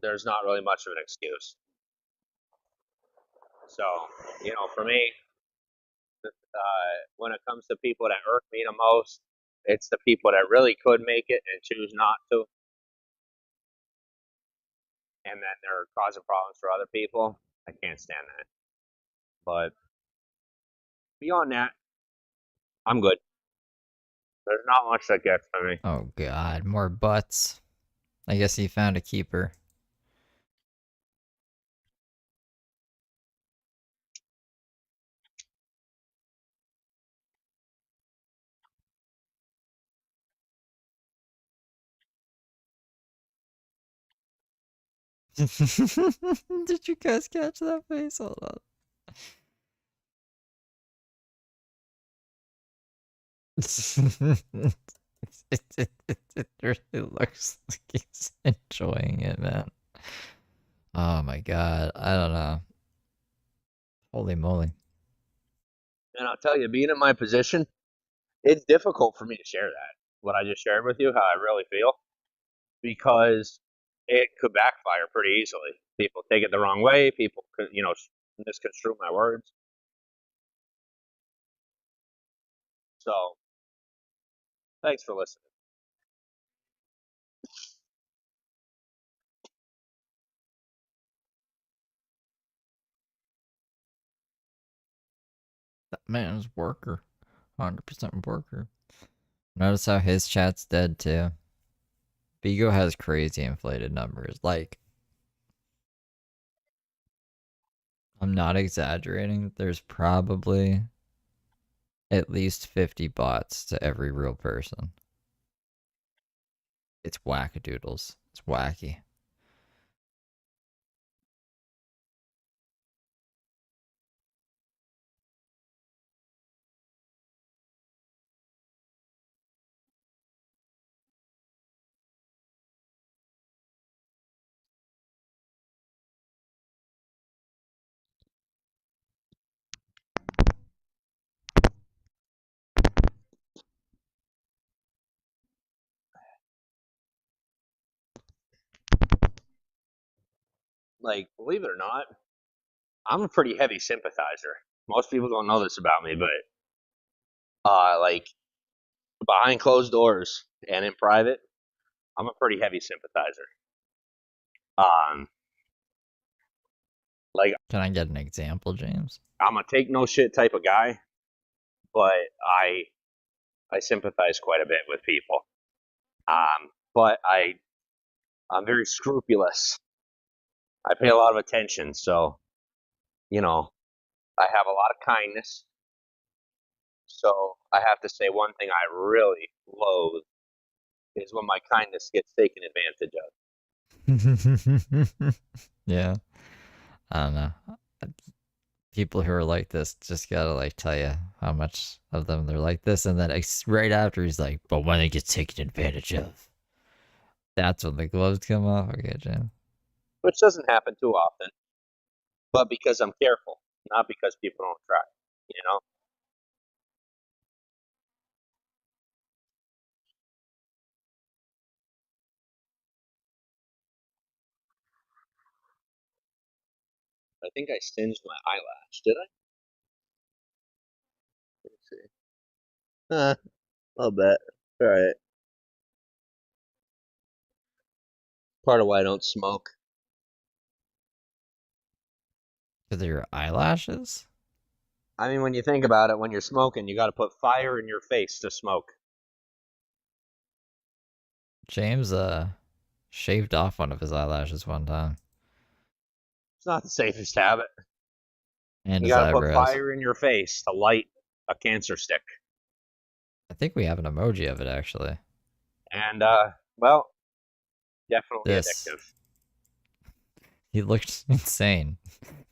there's not really much of an excuse. So, for me, when it comes to people that irk me the most, it's the people that really could make it and choose not to, and then they're causing problems for other people. I can't stand that. But beyond that, I'm good. There's not much that gets to me. Oh god, more butts. I guess he found a keeper. Did you guys catch that face? Hold on. It really looks like he's enjoying it, man. Oh my god, I don't know. Holy moly. And I'll tell you, being in my position, it's difficult for me to share that, what I just shared with you, how I really feel, because it could backfire pretty easily. People take it the wrong way. People could, misconstrue my words. So, thanks for listening. That man's worker. 100% worker. Notice how his chat's dead too. Vigo has crazy inflated numbers. Like, I'm not exaggerating. There's probably at least 50 bots to every real person. It's wackadoodles. It's wacky. like, believe it or not, I'm a pretty heavy sympathizer. Most people don't know this about me, but like behind closed doors and in private, I'm a pretty heavy sympathizer. Um, like Can I get an example, James? I'm a take no shit type of guy, but I sympathize quite a bit with people. But I'm very scrupulous. I pay a lot of attention, so you know I have a lot of kindness. So I have to say one thing I really loathe is when my kindness gets taken advantage of. Yeah. I don't know. People who are like this just gotta like tell you how much of them they're like this, and then right after he's like, "But when they get taken advantage of, that's when the gloves come off." Okay, Jim. Which doesn't happen too often, but because I'm careful, not because people don't try. You know, I think I singed my eyelash. Did I? Let's see. I'll bet. All right. Part of why I don't smoke. Because of your eyelashes? I mean, when you think about it, when you're smoking, you got to put fire in your face to smoke. James shaved off one of his eyelashes one time. It's not the safest habit. And You his got to put eyebrows. fire in your face to light a cancer stick. I think we have an emoji of it actually. And well, definitely This. addictive. He looked insane.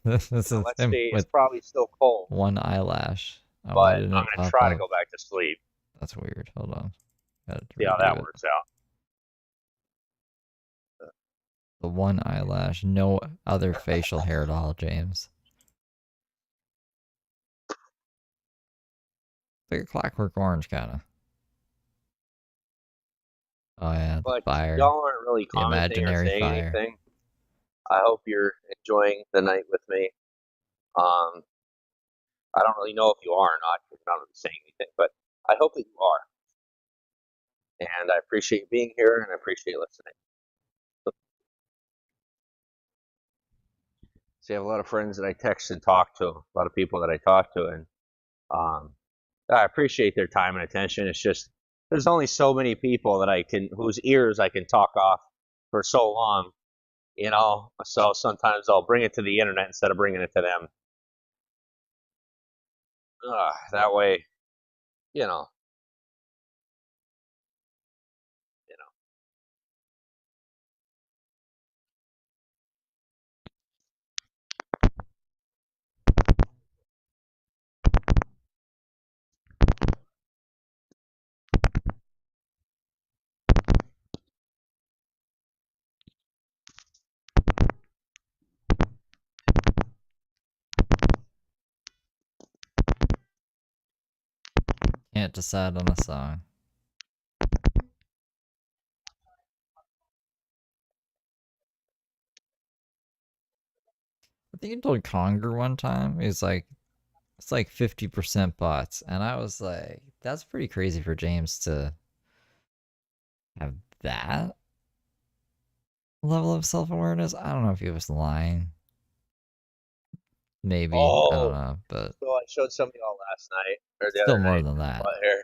This is Now, let's him see. It's with probably still cold, one eyelash. Oh, why but didn't I'm it gonna pop try to up? go back to sleep. That's weird. Hold on. Gotta See how redo that it. works out. The one eyelash, no other facial hair at all, James. Like a Clockwork Orange, kind of. Oh yeah, the But fire. y'all aren't really The commenting or imaginary saying fire. anything. I hope you're enjoying the night with me. I don't really know if you are or not. You're not really saying anything, but I hope that you are. And I appreciate you being here, and I appreciate listening. See, I have a lot of friends that I text and talk to, a lot of people that I talk to, and um, I appreciate their time and attention. It's just there's only so many people that whose ears I can talk off for so long, you know. So sometimes I'll bring it to the internet instead of bringing it to them. That way, you know, you know. Can't decide on a song. I think I told Conger one time, he's like, it's like 50% bots. And I was like, that's pretty crazy for James to have that level of self-awareness. I don't know if he was lying. Maybe. I don't Oh, know. But so I showed some of y'all last night or the still other more night. than that. But here,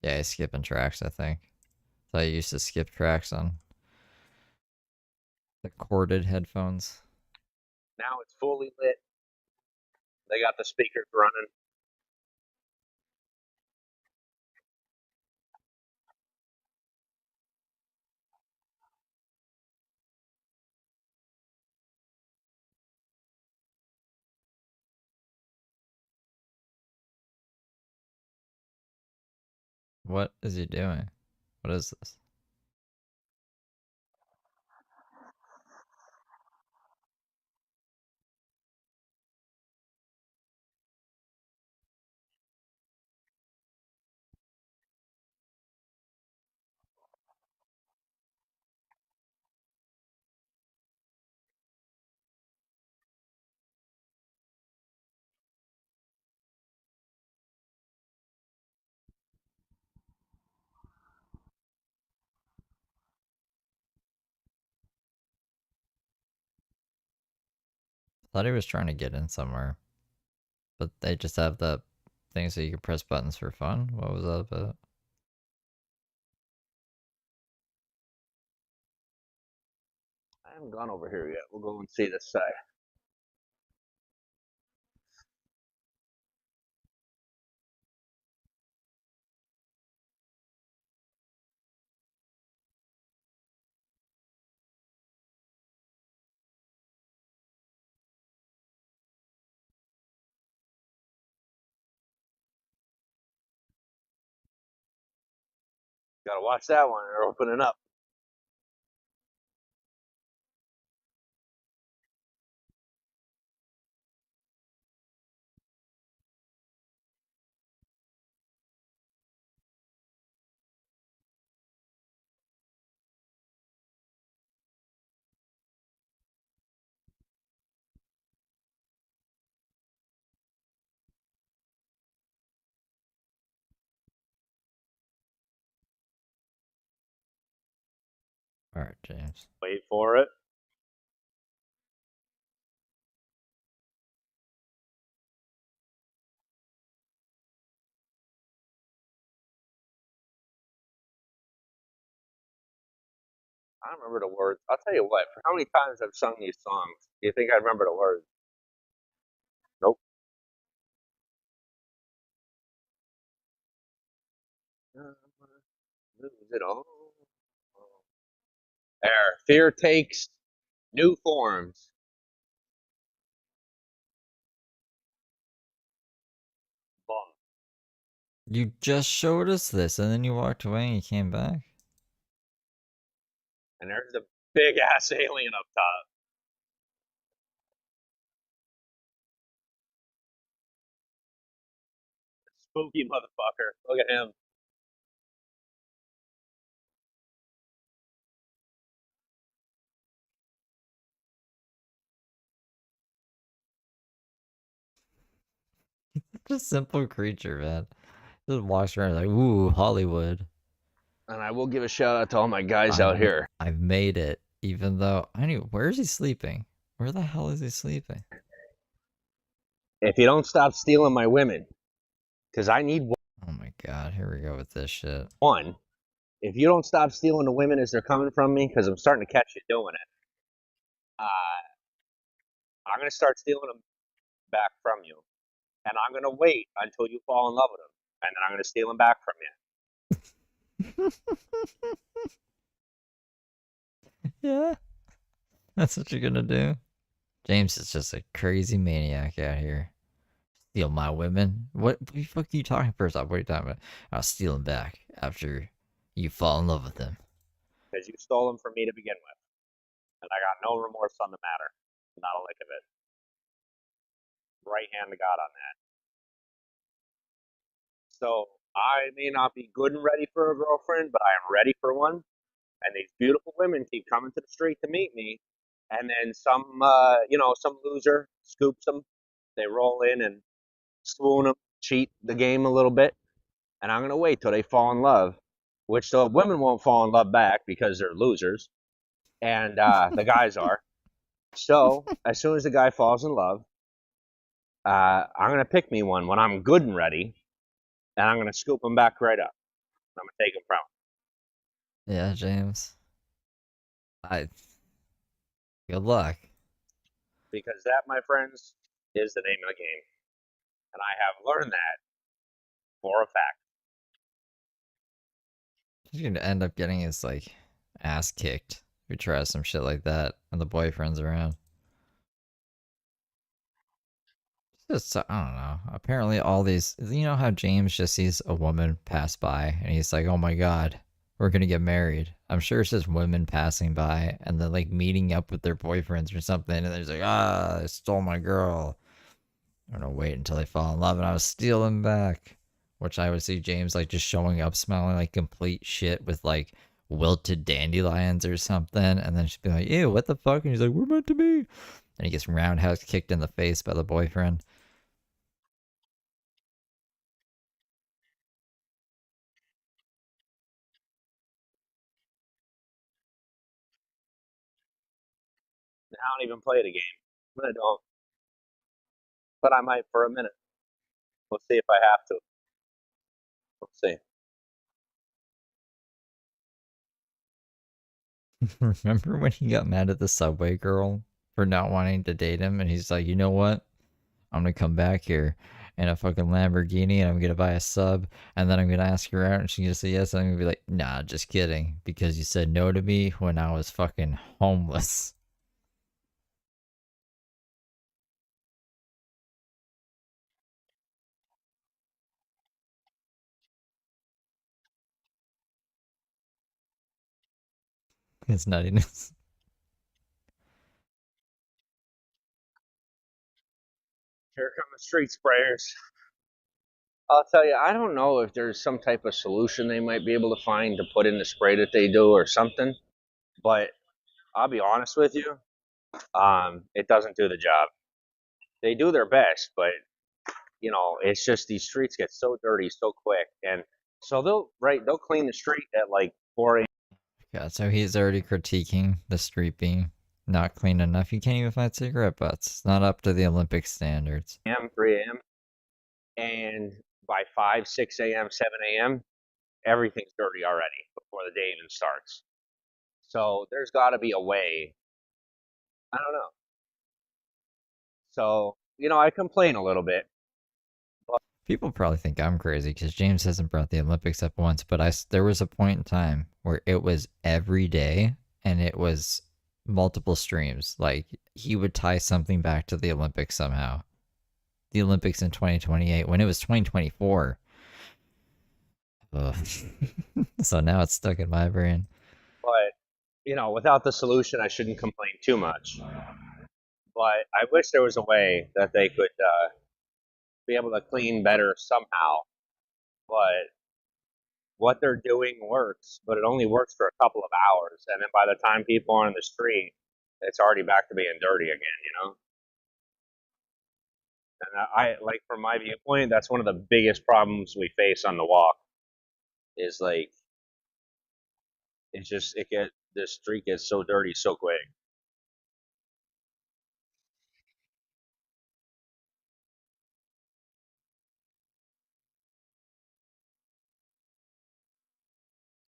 Yeah, he's skipping tracks, I think. So I used to skip tracks on the corded headphones. now it's fully lit. They got the speakers running. What is he doing? What is this? Thought he was trying to get in somewhere. But they just have the thing so you can press buttons for fun? What was that about? I haven't gone over here yet. We'll go and see this side. Gotta watch that one. They're opening up. Alright, James. Wait for it. I don't remember the words. I'll tell you what, for how many times I've sung these songs, do you think I remember the words? Nope. Lose it all. There. Fear takes new forms. Boom. You just showed us this and then you walked away and you came back? And there's the big ass alien up top. Spooky motherfucker. Look at him. Such a simple creature, man. Just walks around like, ooh, Hollywood. And I will give a shout out to all my guys out here. I've made it, even though I knew. Where is he sleeping? Where the hell is he sleeping? If you don't stop stealing my women, because I need Oh my god, here we go with this shit. one. If you don't stop stealing the women as they're coming from me, because I'm starting to catch you doing it, I'm going to start stealing them back from you. And I'm going to wait until you fall in love with them. And then I'm going to steal them back from you. Yeah. That's what you're gonna do? James is just a crazy maniac out here. Steal my women? What the fuck are you talking first off? What are you talking about? I'll steal them back after you fall in love with them. Because you stole them from me to begin with. And I got no remorse on the matter. Not a lick of it. Right hand to God on that. So I may not be good and ready for a girlfriend, but I am ready for one. And these beautiful women keep coming to the street to meet me. And then some, some loser scoops them. They roll in and swoon them, cheat the game a little bit. And I'm going to wait till they fall in love, which the women won't fall in love back because they're losers. And the guys are. So as soon as the guy falls in love, I'm going to pick me one when I'm good and ready. And I'm going to scoop him back right up. I'm going to take him from him. Yeah, James. Good luck. Because that, my friends, is the name of the game. And I have learned that for a fact. He's gonna end up getting his, like, ass kicked if he tries some shit like that and the boyfriend's around. Just, I don't know. Apparently all these, you know how James just sees a woman pass by and he's like, oh my god, we're gonna get married. I'm sure it's just women passing by and then like meeting up with their boyfriends or something and they're just like, I stole my girl. I'm gonna wait until they fall in love and I'll steal them back. Which I would see James like just showing up smelling like complete shit with like wilted dandelions or something and then she'd be like, ew, what the fuck? And he's like, we're meant to be. And he gets roundhouse kicked in the face by the boyfriend. I don't even play the game. But I don't. but I might for a minute. We'll see if I have to. We'll see. Remember when he got mad at the subway girl for not wanting to date him? And he's like, you know what? I'm gonna come back here in a fucking Lamborghini and I'm gonna buy a sub and then I'm gonna ask her out and she's gonna say yes and I'm gonna be like, nah, just kidding. Because you said no to me when I was fucking homeless. His nuttiness. Here come the street sprayers. I'll tell you, I don't know if there's some type of solution they might be able to find to put in the spray that they do or something, but I'll be honest with you, it doesn't do the job. They do their best, but you know, it's just these streets get so dirty so quick, and so they'll clean the street at like 4 a.m. Yeah, so he's already critiquing the street being not clean enough. You can't even find cigarette butts. It's not up to the Olympic standards. 3 a.m. and by 5, 6 a.m., 7 a.m., everything's dirty already before the day even starts. So there's got to be a way. I don't know. So, you know, I complain a little bit. People probably think I'm crazy because James hasn't brought the Olympics up once, but there was a point in time where it was every day and it was multiple streams. Like, he would tie something back to the Olympics somehow. The Olympics in 2028 when it was 2024. Ugh. So now it's stuck in my brain. But, you know, without the solution, I shouldn't complain too much. But I wish there was a way that they could be able to clean better somehow. But what they're doing works, but it only works for a couple of hours. And then by the time people are on the street, it's already back to being dirty again, you know? And I like, from my viewpoint, that's one of the biggest problems we face on the walk is like, the street gets so dirty so quick.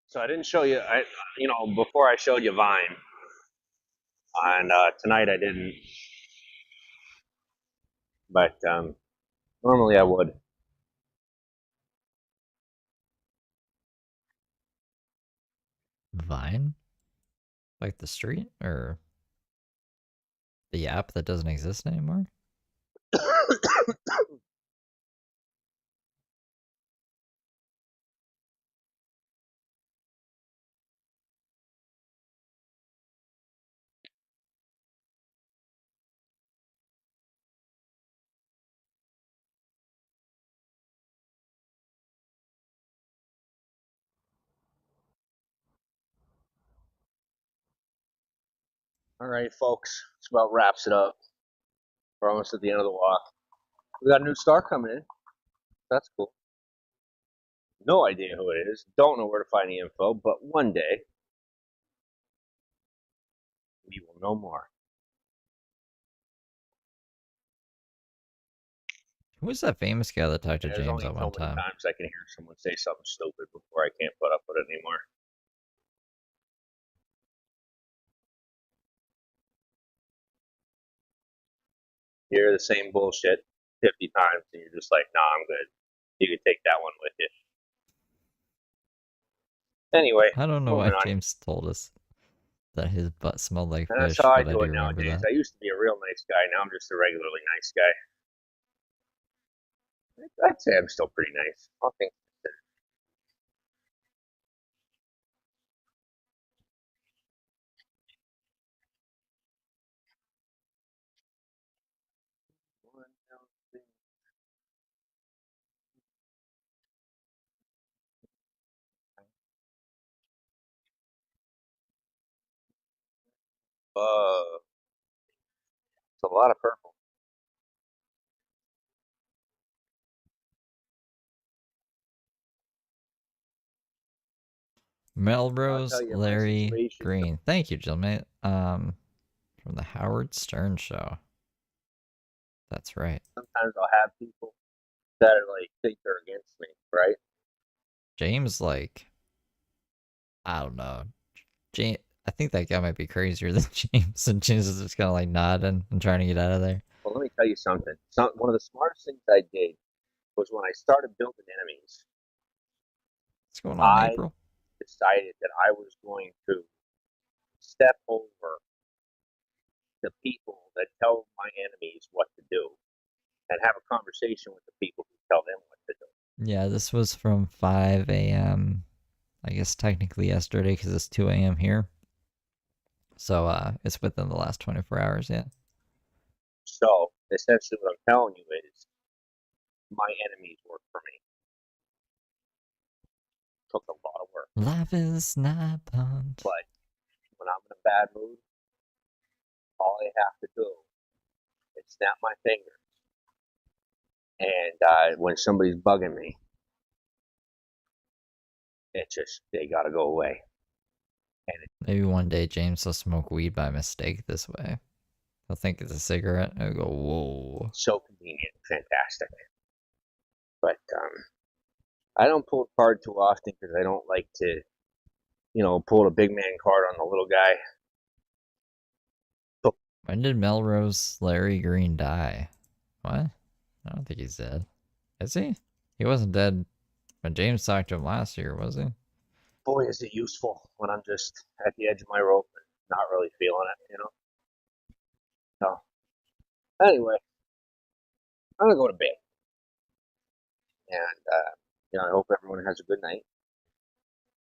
So I didn't show you, before I showed you Vine, and tonight I didn't, but normally I would. Vine? Like the street? Or the app that doesn't exist anymore? All right, folks, this about wraps it up. We're almost at the end of the walk. We got a new star coming in. That's cool. No idea who it is. Don't know where to find the info, but one day we will know more. Who was that famous guy that talked to There's James only at so one many time? times I can hear someone say something stupid before I can't put up with it anymore. You hear the same bullshit 50 times, and you're just like, nah, I'm good. You can take that one with you. Anyway, I don't know why moving on. James told us that his butt smelled like And that's fish, how I but I do do it remember nowadays. that. I used to be a real nice guy. Now I'm just a regularly nice guy. I'd say I'm still pretty nice. All things considered. It's a lot of purple. Melrose you, my Larry situation- Green. Thank you, Jillmate. From the Howard Stern Show. That's right. Sometimes I'll have people that are like think they're against me, right? James, like, I don't know. James, I think that guy might be crazier than James, and James is just kind of like nodding and trying to get out of there. Well, let me tell you something. One of the smartest things I did was when I started building enemies, What's going on, I April? decided that I was going to step over the people that tell my enemies what to do and have a conversation with the people who tell them what to do. Yeah, this was from 5 a.m. I guess technically yesterday because it's 2 a.m. here. So it's within the last 24 hours, yeah. So essentially what I'm telling you is my enemies work for me. Took a lot of work. Life is not blunt. But when I'm in a bad mood, all I have to do is snap my fingers. And when somebody's bugging me, it's just, they gotta go away. And Maybe one day James will smoke weed by mistake this way. He'll think it's a cigarette and he'll go, whoa. it's so convenient, fantastic. But I don't pull the card too often because I don't like to, pull the big man card on the little guy. When did Melrose Larry Green die? What? I don't think he's dead. Is he? He wasn't dead when James talked to him last year, was he? Boy, is it useful when I'm just at the edge of my rope and not really feeling it, So, anyway, I'm gonna go to bed. And, I hope everyone has a good night.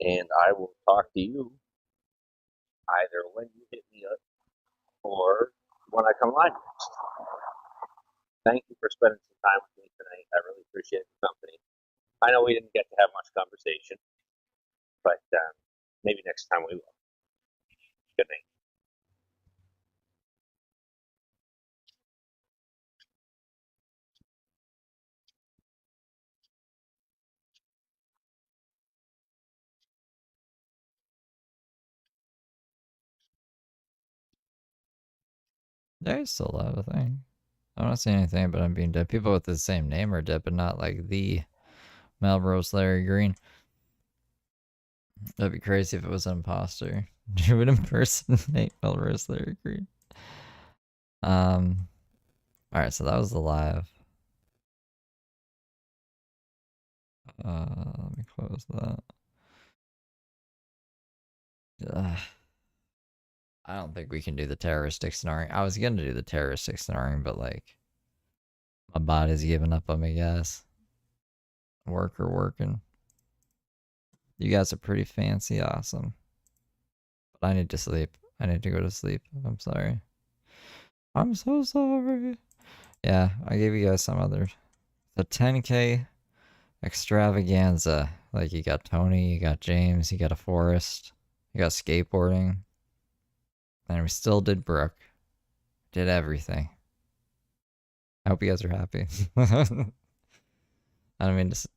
And I will talk to you either when you hit me up or when I come live next. Thank you for spending some time with me tonight. I really appreciate the company. I know we didn't get to have much conversation, but maybe next time we will. Good night. There's still a lot of thing. I'm not saying anything about him being dead. People with the same name are dead, but not like the Melrose Larry Green. That'd be crazy if it was an imposter. You would impersonate Melrose Larry Green. Alright, so that was the live. Let me close that. I don't think we can do the terroristic snoring. I was gonna do the terroristic snoring, but like my body's giving up on me, guys. Working. You guys are pretty fancy, awesome. But I need to sleep. I need to go to sleep. I'm sorry. I'm so sorry. Yeah, I gave you guys some other. The 10K extravaganza. Like you got Tony, you got James, you got a Forest, you got skateboarding. And we still did Brooke. Did everything. I hope you guys are happy. I don't mean to,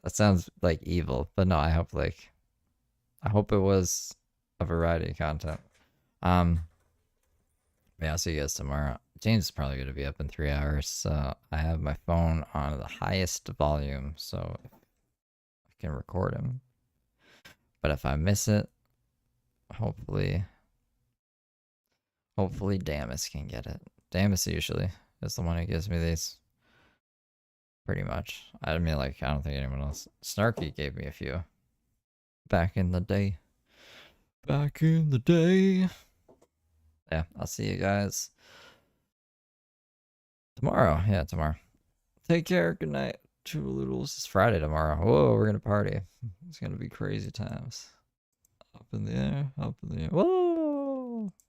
that sounds like evil, but no, I hope it was a variety of content. Yeah, I'll see you guys tomorrow. James is probably going to be up in 3 hours, so I have my phone on the highest volume, so I can record him. But if I miss it, hopefully Damas can get it. Damas usually is the one who gives me these. Pretty much. I mean, like, I don't think anyone else. Snarky gave me a few. Back in the day. Yeah, I'll see you guys tomorrow. Yeah, tomorrow. Take care. Good night. Toodaloodles. It's Friday tomorrow. Whoa, we're gonna party. It's gonna be crazy times. Up in the air. Whoa.